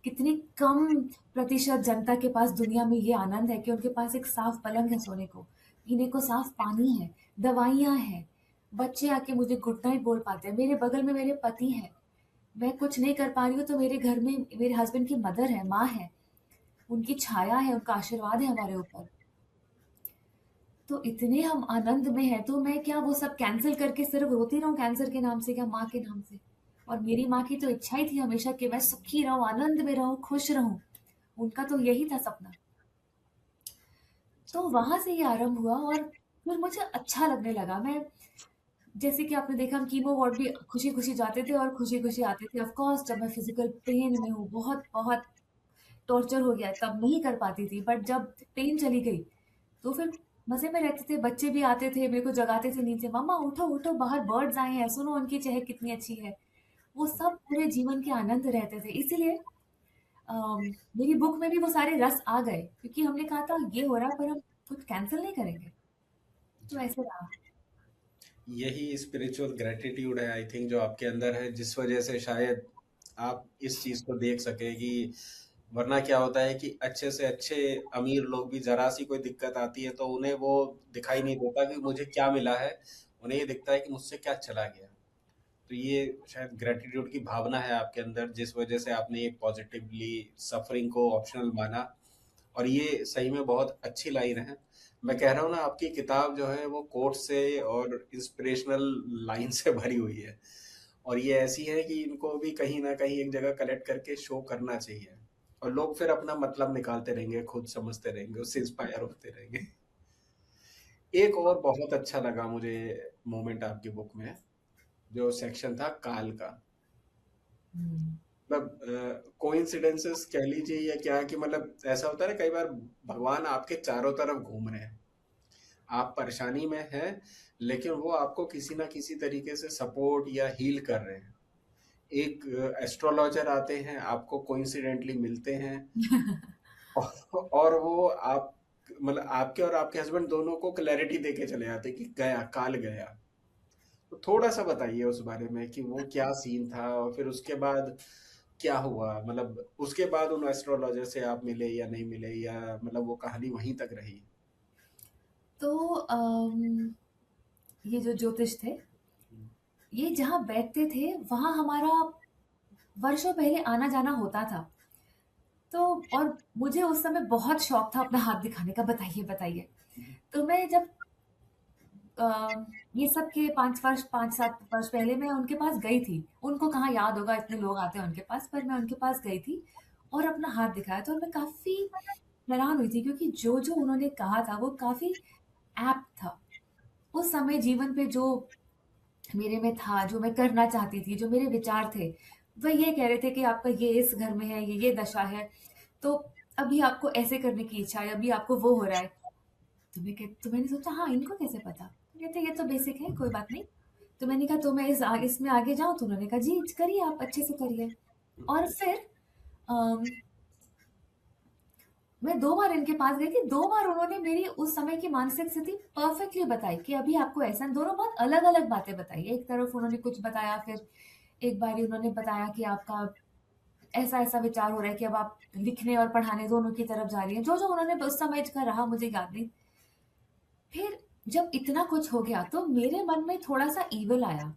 कितनी कम प्रतिशत जनता के पास दुनिया में ये आनंद है कि उनके पास एक साफ पलंग है सोने को, पीने को साफ पानी है, दवाइयाँ हैं, बच्चे आके मुझे गुड नाइट बोल पाते हैं, मेरे बगल में मेरे पति हैं। मैं कुछ नहीं कर पा रही हूँ तो मेरे घर में मेरे हस्बैंड की मदर है, माँ है, उनकी छाया है, उनका आशीर्वाद है हमारे ऊपर। तो इतने हम आनंद में हैं, तो मैं क्या वो सब कैंसल करके सिर्फ रोती रहूँ कैंसर के नाम से, क्या माँ के नाम से? और मेरी माँ की तो इच्छा ही थी हमेशा कि मैं सुखी रहूँ, आनंद में रहूँ, खुश रहूँ। उनका तो यही था सपना। तो वहाँ से ये आरंभ हुआ और फिर मुझे अच्छा लगने लगा। मैं, जैसे कि आपने देखा, हम कीमो वार्ड भी खुशी-खुशी जाते थे और खुशी-खुशी आते थे। ऑफ कोर्स जब मैं फिज़िकल पेन में हूँ, बहुत-बहुत टॉर्चर हो गया है, तब नहीं कर पाती थी। बट जब पेन चली गई, तो फिर मज़े में रहते थे। बच्चे भी आते थे, मेरे को जगाते थे नींद से, "मम्मा उठो, उठो, बाहर बर्ड्स आए हैं, सुनो उनकी चहक कितनी अच्छी है।" वो सब पूरे जीवन के आनंद रहते थे। इसीलिए मेरी बुक में भी वो सारे रस आ गए क्योंकि हमने कहा था ये हो रहा है पर हम कुछ कैंसल नहीं करेंगे। तो जी। ऐसे रहा। यही स्पिरिचुअल ग्रेटिट्यूड है आई थिंक जो आपके अंदर है, जिस वजह से शायद आप इस चीज को देख सके कि वरना क्या होता है कि अच्छे से अच्छे अमीर लोग भी जरा सी कोई दिक्कत आती है तो उन्हें वो दिखाई नहीं देता कि मुझे क्या मिला है, उन्हें ये दिखता है कि मुझसे क्या चला गया। तो ये शायद ग्रेटिट्यूड की भावना है आपके अंदर, जिस वजह से आपने ये पॉजिटिवली सफरिंग को ऑप्शनल माना। और ये सही में बहुत अच्छी लाइन है। मैं कह रहा हूँ ना, आपकी किताब जो है वो कोट से और इंस्पिरेशनल लाइन से भरी हुई है, और ये ऐसी है कि इनको भी कहीं ना कहीं एक जगह कलेक्ट करके शो करना चाहिए, और लोग फिर अपना मतलब निकालते रहेंगे, खुद समझते रहेंगे, उससे इंस्पायर होते रहेंगे। एक और बहुत अच्छा लगा मुझे मोमेंट आपकी बुक में, जो सेक्शन था काल का। हम्म। मतलब कोइंसिडेंसेस कह लीजिए या क्या, कि मतलब ऐसा होता है ना कई बार भगवान आपके चारों तरफ घूम रहे हैं, आप परेशानी में हैं, लेकिन वो आपको किसी ना किसी तरीके से सपोर्ट या हील कर रहे हैं। एक एस्ट्रोलॉजर आते हैं, आपको कोइंसिडेंटली मिलते हैं, और वो आप मतलब आपके और आपके हस्बैंड दोनों को क्लैरिटी देके चले जाते हैं कि गया, काल गया। तो थोड़ा सा बताइए उस बारे में कि वो क्या सीन था, और फिर उसके बाद क्या हुआ, मतलब उसके बाद उन एस्ट्रोलॉजर से आप मिले या नहीं मिले, या मतलब वो कहानी वहीं तक रही? तो ये जो ज्योतिष थे, ये जहाँ बैठते थे वहाँ हमारा वर्षों पहले आना जाना होता था। तो और मुझे उस समय बहुत शौक था अपना हाथ दिखाने का, बताइए बताइए। तो मैं जब अ, ये सब के 5 वर्ष 5-7 वर्ष पहले मैं उनके पास गई थी। उनको कहाँ याद होगा, इतने लोग आते हैं उनके पास, पर मैं उनके पास गई थी और अपना हाथ दिखाया। तो मैं काफ़ी हैरान हुई थी क्योंकि जो-जो उन्होंने कहा था वो काफ़ी ऐप्ट था। उस समय जीवन पे जो मेरे में था, जो मैं करना चाहती थी, जो मेरे विचार थे, वह ये कह रहे थे कि आपका ये इस घर में है, ये दशा है, तो अभी आपको ऐसे करने की इच्छा है, अभी आपको वो हो रहा है। तो मैंने सोचा हाँ, इनको कैसे पता? तो कहते ये तो बेसिक है, कोई बात नहीं। तो मैंने कहा तो मैं इसमें आगे जाऊँ? तो उन्होंने कहा जी करिए, आप अच्छे से करिए। और फिर अम, मैं 2 बार इनके पास गई थी, 2 बार उन्होंने मेरी उस समय की मानसिक स्थिति परफेक्टली बताई कि अभी आपको ऐसा, दोनों बहुत अलग-अलग बातें बताई। एक तरफ उन्होंने कुछ बताया, फिर एक बारी उन्होंने बताया कि आपका ऐसा-ऐसा विचार हो रहा है कि अब आप लिखने और पढ़ाने दोनों की तरफ जा रही हैं। जो-जो उन्होंने उस समय का रहा मुझे याद नहीं। फिर जब इतना कुछ हो गया तो मेरे मन में थोड़ा-सा ईविल आया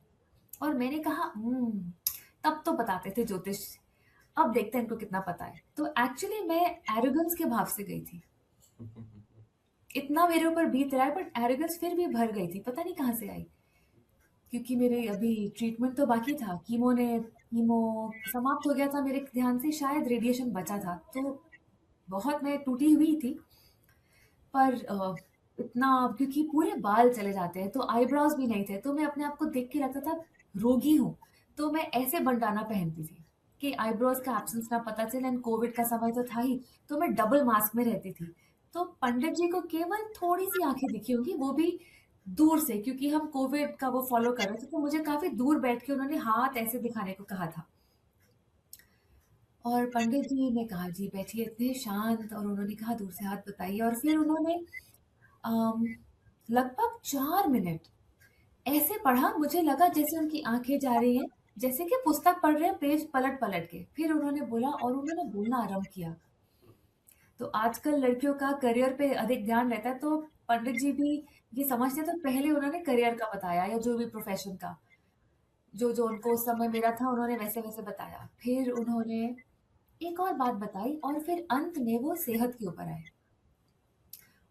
और मैंने कहा तब तो बताते थे ज्योतिष। अब देखते हैं इनको कितना पता है। तो एक्चुअली मैं एरोगेंस के भाव से गई थी। इतना मेरे ऊपर बीत रहा है बट एरोगेंस फिर भी भर गई थी, पता नहीं कहाँ से आई। क्योंकि मेरे अभी ट्रीटमेंट तो बाकी था, कीमो समाप्त हो गया था मेरे ध्यान से, शायद रेडिएशन बचा था, तो बहुत मैं टूटी हुई थी। पर इतना, क्योंकि पूरे बाल चले जाते हैं तो आईब्रोज भी नहीं थे, तो मैं अपने आप को देख के लगता था रोगी हूँ। तो मैं ऐसे बंडाना पहनती थी कि आईब्रोज का एब्सेंस ना पता चले, एंड कोविड का समय तो था ही, तो मैं डबल मास्क में रहती थी। तो पंडित जी को केवल थोड़ी सी आंखें दिखी होंगी, वो भी दूर से, क्योंकि हम कोविड का वो फॉलो कर रहे थे, तो मुझे काफी दूर बैठ के उन्होंने हाथ ऐसे दिखाने को कहा था। और पंडित जी ने कहा जी बैठिए, इतने शांत, और उन्होंने कहा दूर से हाथ बताइए, और फिर उन्होंने अम, लगभग 4 मिनट ऐसे पढ़ा, मुझे लगा जैसे उनकी आंखें जा रही हैं, जैसे कि पुस्तक पढ़ रहे हैं पेज पलट पलट के। फिर उन्होंने बोला, और उन्होंने बोलना आरंभ किया। तो आजकल लड़कियों का करियर पे अधिक ध्यान रहता है, तो पंडित जी भी ये समझते, तो पहले उन्होंने करियर का बताया, या जो भी प्रोफेशन का, जो जो उनको उस समय मेरा था, उन्होंने वैसे वैसे बताया। फिर उन्होंने एक और बात बताई, और फिर अंत में वो सेहत के ऊपर आए।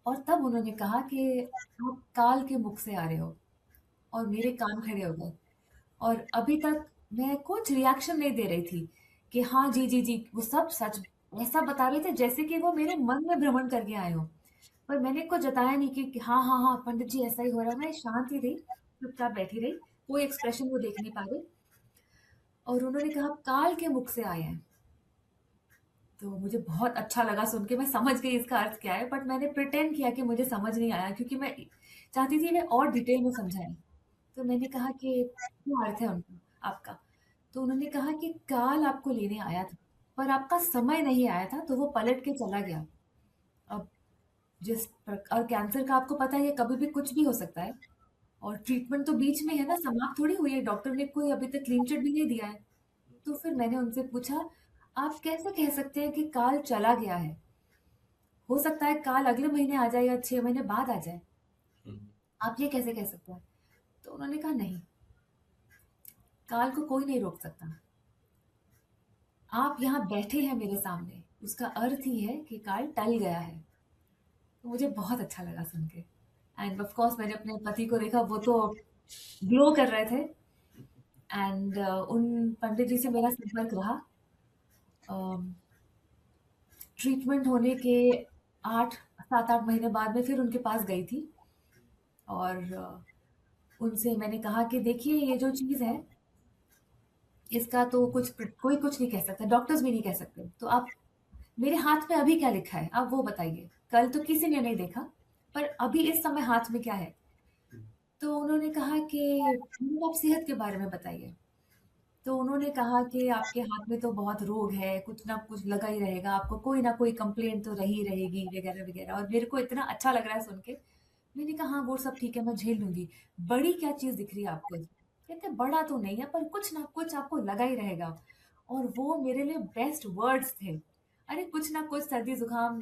और तब उन्होंने कहा कि आप काल के मुख से आ रहे हो, और मेरे कान खड़े हो गए। और अभी तक मैं कुछ रिएक्शन नहीं दे रही थी कि हाँ जी जी जी, वो सब सच ऐसा बता रहे थे जैसे कि वो मेरे मन में भ्रमण करके आए हो। पर मैंने कुछ जताया नहीं कि हाँ हाँ हाँ पंडित जी ऐसा ही हो रहा है। मैं शांत ही रही, चुपचाप बैठी रही, कोई एक्सप्रेशन वो देख नहीं पा रहे। और उन्होंने कहा काल के मुख से आए हैं। तो मुझे बहुत अच्छा लगा सुन के, मैं समझ गई इसका अर्थ क्या है, बट मैंने प्रिटेंड किया कि मुझे समझ नहीं आया, क्योंकि मैं चाहती थी मैं और डिटेल में समझाएं। तो मैंने कहा कि क्या अर्थ है उनका आपका। तो उन्होंने कहा कि काल आपको लेने आया था, पर आपका समय नहीं आया था, तो वो पलट के चला गया। अब और कैंसर का आपको पता है ये कभी भी कुछ भी हो सकता है, और ट्रीटमेंट तो बीच में है ना, समाप्त थोड़ी हुई है, डॉक्टर ने कोई अभी तक क्लीन चिट भी नहीं दिया है। तो फिर मैंने उनसे पूछा, आप कैसे कह सकते हैं कि काल चला गया है? हो सकता है काल अगले महीने आ जाए या 6 महीने बाद आ जाए, आप ये कैसे कह सकते हैं? तो उन्होंने कहा नहीं, काल को कोई नहीं रोक सकता। आप यहाँ बैठे हैं मेरे सामने, उसका अर्थ ही है कि काल टल गया है। तो मुझे बहुत अच्छा लगा सुन के। एंड ऑफ कोर्स मैंने अपने पति को देखा, वो तो ग्लो कर रहे थे। एंड उन पंडित जी से मेरा संपर्क रहा। ट्रीटमेंट होने के 7-8 महीने बाद में फिर उनके पास गई थी, और उनसे मैंने कहा कि देखिए ये जो चीज़ है, इसका तो कोई कुछ नहीं कह सकता, डॉक्टर्स भी नहीं कह सकते, तो आप मेरे हाथ में अभी क्या लिखा है आप वो बताइए। कल तो किसी ने नहीं देखा, पर अभी इस समय हाथ में क्या है? तो उन्होंने कहा कि आप सेहत के बारे में बताइए। तो उन्होंने कहा कि आपके हाथ में तो बहुत रोग है, कुछ ना कुछ लगा ही रहेगा, आपको कोई ना कोई कंप्लेंट तो रही रहेगी, वगैरह वगैरह। और मेरे को इतना अच्छा लग रहा है सुन के। मैंने कहा हाँ वो सब ठीक है, मैं झेल लूंगी। बड़ी क्या चीज दिख रही है आपको इसमें? कहते बड़ा तो नहीं है, पर कुछ ना कुछ आपको लगा ही रहेगा। और वो मेरे लिए बेस्ट वर्ड्स थे। अरे कुछ ना कुछ, सर्दी जुकाम,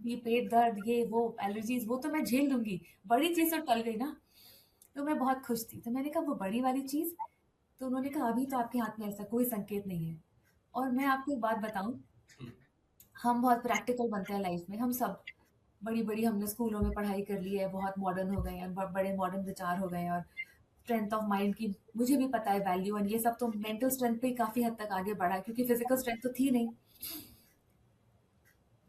ये पेट दर्द, ये वो एलर्जीज, वो तो मैं झेल लूंगी, बड़ी चीज तो टल गई ना। तो मैं बहुत खुश थी। तो मैंने कहा वो बड़ी वाली चीज? तो उन्होंने कहा अभी तो आपके हाथ में ऐसा कोई संकेत नहीं है। और मैं आपको एक बात बताऊं, हम बहुत प्रैक्टिकल बनते हैं लाइफ में, हम सब बड़ी बड़ी हमने स्कूलों में पढ़ाई कर ली है, बहुत मॉडर्न हो गए हैं, बड़े मॉडर्न विचार हो गए हैं, और स्ट्रेंथ ऑफ माइंड की मुझे भी पता है वैल्यू, और ये सब तो मेंटल स्ट्रेंथ पे ही काफी हद तक आगे बढ़ा है, क्योंकि फिजिकल स्ट्रेंथ तो थी नहीं।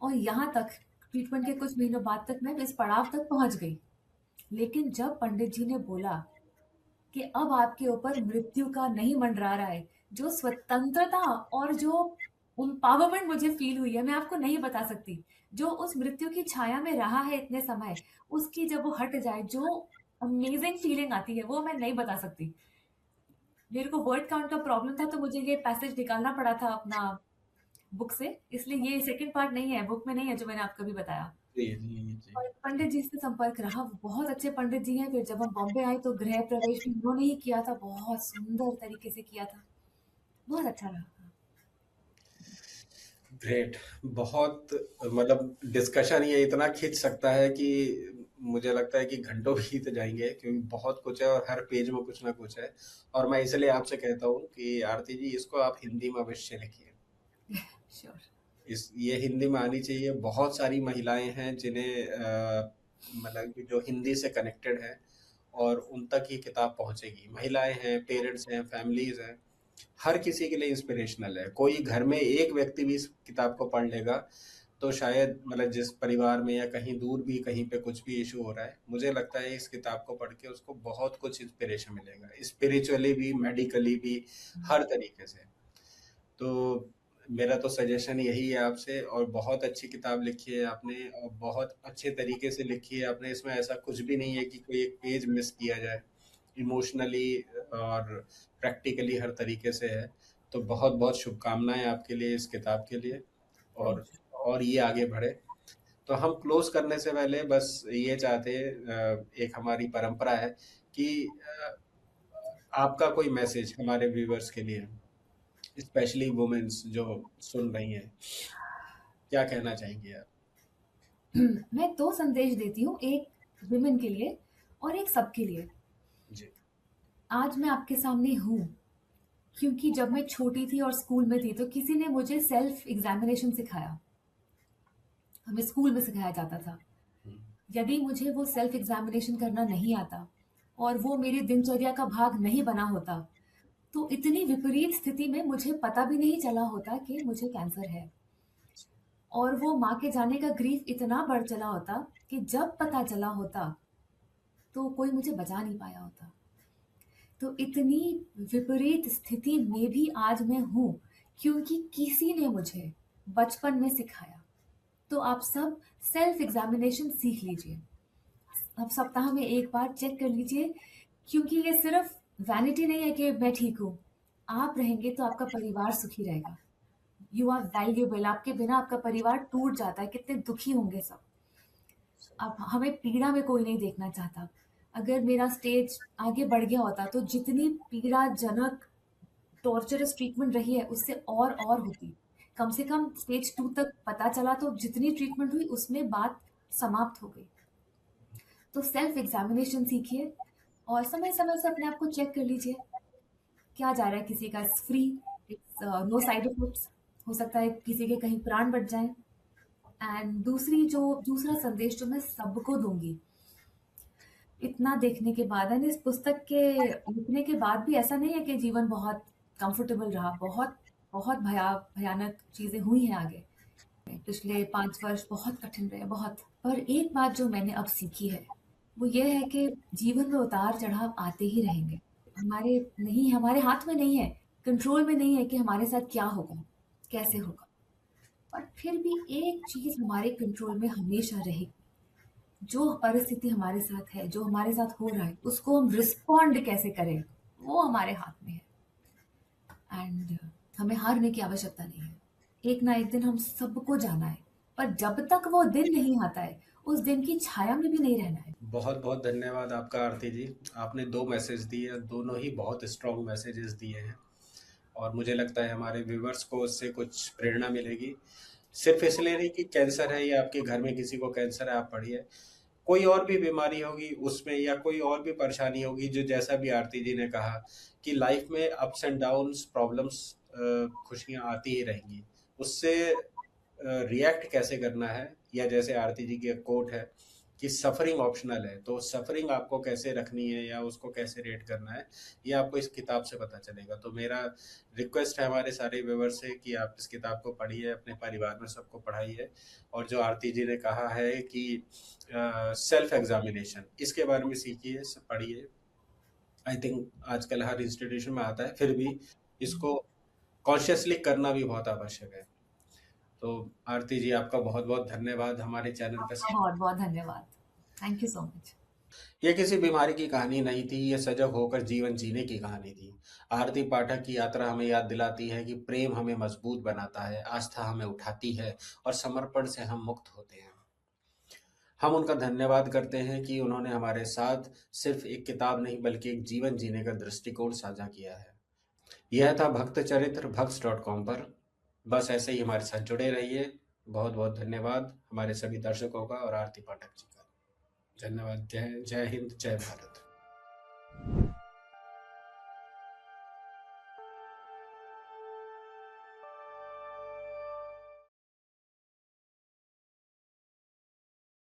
और यहाँ तक ट्रीटमेंट के कुछ महीनों बाद तक मैं इस पड़ाव तक पहुंच गई। लेकिन जब पंडित जी ने बोला कि अब आपके ऊपर मृत्यु का नहीं मंडरा रहा है, जो स्वतंत्रता और जो एम्पावरमेंट मुझे फील हुई है, मैं आपको नहीं बता सकती। जो उस मृत्यु की छाया में रहा है इतने समय, उसकी जब वो हट जाए, जो अमेजिंग फीलिंग आती है, वो मैं नहीं बता सकती। मेरे को वर्ड काउंट का प्रॉब्लम था, तो मुझे ये पैसेज निकालना पड़ा था अपना बुक से, इसलिए ये सेकंड पार्ट नहीं है, बुक में नहीं है, जो मैंने आपको भी बताया। जी जी जी। और पंडित जी से संपर्क रहा, वो बहुत अच्छे पंडित जी हैं। फिर जब हम बॉम्बे आए तो गृह प्रवेश भी उन्होंने ही किया था, बहुत सुंदर तरीके से किया था, बहुत अच्छा रहा। ग्रेट। बहुत, मतलब डिस्कशन ये इतना खींच सकता है कि मुझे लगता है कि घंटों बीत जाएंगे, क्योंकि बहुत कुछ है और हर पेज में कुछ ना कुछ है। और मैं इसलिए आपसे कहता हूँ कि आरती जी इसको आप हिंदी में अवश्य लिखिए। श्योर। ये हिंदी में आनी चाहिए। बहुत सारी महिलाएं हैं जिन्हें मतलब कि जो हिंदी से कनेक्टेड है और उन तक ही किताब पहुंचेगी। महिलाएं हैं, पेरेंट्स हैं, फैमिलीज हैं, हर किसी के लिए इंस्पिरेशनल है। कोई घर में एक व्यक्ति भी इस किताब को पढ़ लेगा तो शायद मतलब जिस परिवार में या कहीं दूर भी कहीं पे कुछ भी इशू हो रहा है, मुझे लगता है इस किताब को पढ़ के उसको बहुत कुछ इंस्पिरेशन मिलेगा, स्पिरिचुअली भी, मेडिकली भी, हर तरीके से। तो मेरा तो सजेशन यही है आपसे। और बहुत अच्छी किताब लिखी है आपने और बहुत अच्छे तरीके से लिखी है आपने। इसमें ऐसा कुछ भी नहीं है कि कोई एक पेज मिस किया जाए। इमोशनली और प्रैक्टिकली हर तरीके से है। तो बहुत बहुत शुभकामनाएं आपके लिए, इस किताब के लिए। थैंक और ये आगे बढ़े। तो हम क्लोज करने से पहले बस ये चाहते हैं, एक हमारी परंपरा है कि आपका कोई मैसेज हमारे व्यूवर्स के लिए, स्पेशली वुमेन्स जो सुन रही हैं, क्या कहना चाहेंगे आप? यू। मैं 2 संदेश देती हूँ, एक विमेन के लिए और एक सबके लिए। जी। आज मैं आपके सामने हूँ क्योंकि जब मैं छोटी थी और स्कूल में थी तो किसी ने मुझे सेल्फ एग्जामिनेशन सिखाया। हमें स्कूल में सिखाया जाता था। यदि मुझे वो सेल्फ एग्जामिनेशन करना नहीं आता और वो मेरी दिनचर्या का भाग नहीं बना होता तो इतनी विपरीत स्थिति में मुझे पता भी नहीं चला होता कि मुझे कैंसर है। और वो माँ के जाने का ग्रीफ इतना बढ़ चला होता कि जब पता चला होता तो कोई मुझे बचा नहीं पाया होता। तो इतनी विपरीत स्थिति में भी आज मैं हूँ क्योंकि किसी ने मुझे बचपन में सिखाया। तो आप सब सेल्फ एग्जामिनेशन सीख लीजिए। अब सप्ताह में एक बार चेक कर लीजिए क्योंकि ये सिर्फ वैनिटी नहीं है कि मैं ठीक हूँ। आप रहेंगे तो आपका परिवार सुखी रहेगा। You are valuable. आपके बिना आपका परिवार टूट जाता है, कितने दुखी होंगे सब। अब हमें पीड़ा में कोई नहीं देखना चाहता। अगर मेरा स्टेज आगे बढ़ गया होता तो जितनी पीड़ाजनक टॉर्चरस ट्रीटमेंट रही है उससे और होती। कम से कम स्टेज 2 तक पता चला तो जितनी ट्रीटमेंट हुई उसमें बात समाप्त हो गई। तो सेल्फ एग्जामिनेशन सीखिए और समय समय से अपने आप को चेक कर लीजिए क्या जा रहा है। किसी का फ्री, नो साइड इफेक्ट्स। हो सकता है किसी के कहीं प्राण बच जाए। एंड दूसरा संदेश जो मैं सबको दूंगी, इतना देखने के बाद एंड इस पुस्तक के लिखने के बाद भी ऐसा नहीं है कि जीवन बहुत कंफर्टेबल रहा। बहुत बहुत भयानक चीजें हुई हैं आगे। पिछले 5 वर्ष बहुत कठिन रहे, बहुत। पर एक बात जो मैंने अब सीखी है वो ये है कि जीवन में उतार चढ़ाव आते ही रहेंगे। हमारे हाथ में नहीं है, कंट्रोल में नहीं है कि हमारे साथ क्या होगा, कैसे होगा। पर फिर भी एक चीज हमारे कंट्रोल में हमेशा रहेगी। जो परिस्थिति हमारे साथ है, जो हमारे साथ हो रहा है, उसको हम रिस्पॉन्ड कैसे करें, वो हमारे हाथ में है। एंड हमें हारने की आवश्यकता नहीं है। एक ना एक दिन हम सबको जाना है, पर जब तक वो दिन नहीं आता है उस दिन की छाया में भी नहीं रहना है। बहुत बहुत धन्यवाद आपका आरती जी। आपने 2 मैसेज दिए, दोनों ही बहुत स्ट्रॉन्ग मैसेजेस दिए हैं और मुझे लगता है हमारे व्यूवर्स को उससे कुछ प्रेरणा मिलेगी। सिर्फ इसलिए नहीं कि कैंसर है या आपके घर में किसी को कैंसर है आप पढ़िए, कोई और भी बीमारी होगी उसमें या कोई और भी परेशानी होगी, जो जैसा भी आरती जी ने कहा कि लाइफ में अप्स एंड डाउन्स, प्रॉब्लम्स, खुशियां आती ही रहेंगी। उससे रिएक्ट कैसे करना है, या जैसे आरती जी की एक कोट है कि सफरिंग ऑप्शनल है, तो सफरिंग आपको कैसे रखनी है या उसको कैसे रेट करना है, ये आपको इस किताब से पता चलेगा। तो मेरा रिक्वेस्ट है हमारे सारे व्यूअर्स से कि आप इस किताब को पढ़िए, अपने परिवार में सबको पढ़ाइए। और जो आरती जी ने कहा है कि सेल्फ एग्जामिनेशन, इसके बारे में सीखिए, पढ़िए। आई थिंक आजकल हर इंस्टीट्यूशन में आता है, फिर भी इसको कॉन्शियसली करना भी बहुत आवश्यक है। तो आरती जी आपका बहुत बहुत धन्यवाद हमारे चैनल पर। बहुत बहुत धन्यवाद। Thank you so much. ये किसी बीमारी की कहानी नहीं थी, ये सजग होकर जीवन जीने की कहानी थी। आरती पाठक की यात्रा हमें याद दिलाती है कि प्रेम हमें मजबूत बनाता है, आस्था हमें उठाती है और समर्पण से हम मुक्त होते हैं। हम उनका धन्यवाद करते हैं कि उन्होंने हमारे साथ सिर्फ एक किताब नहीं बल्कि एक जीवन जीने का दृष्टिकोण साझा किया है। यह था भक्त चरित्र भक्स.com पर। बस ऐसे ही हमारे साथ जुड़े रहिए। बहुत बहुत धन्यवाद हमारे सभी दर्शकों का और आरती पाठक जी का। धन्यवाद। जय हिंद, जय भारत।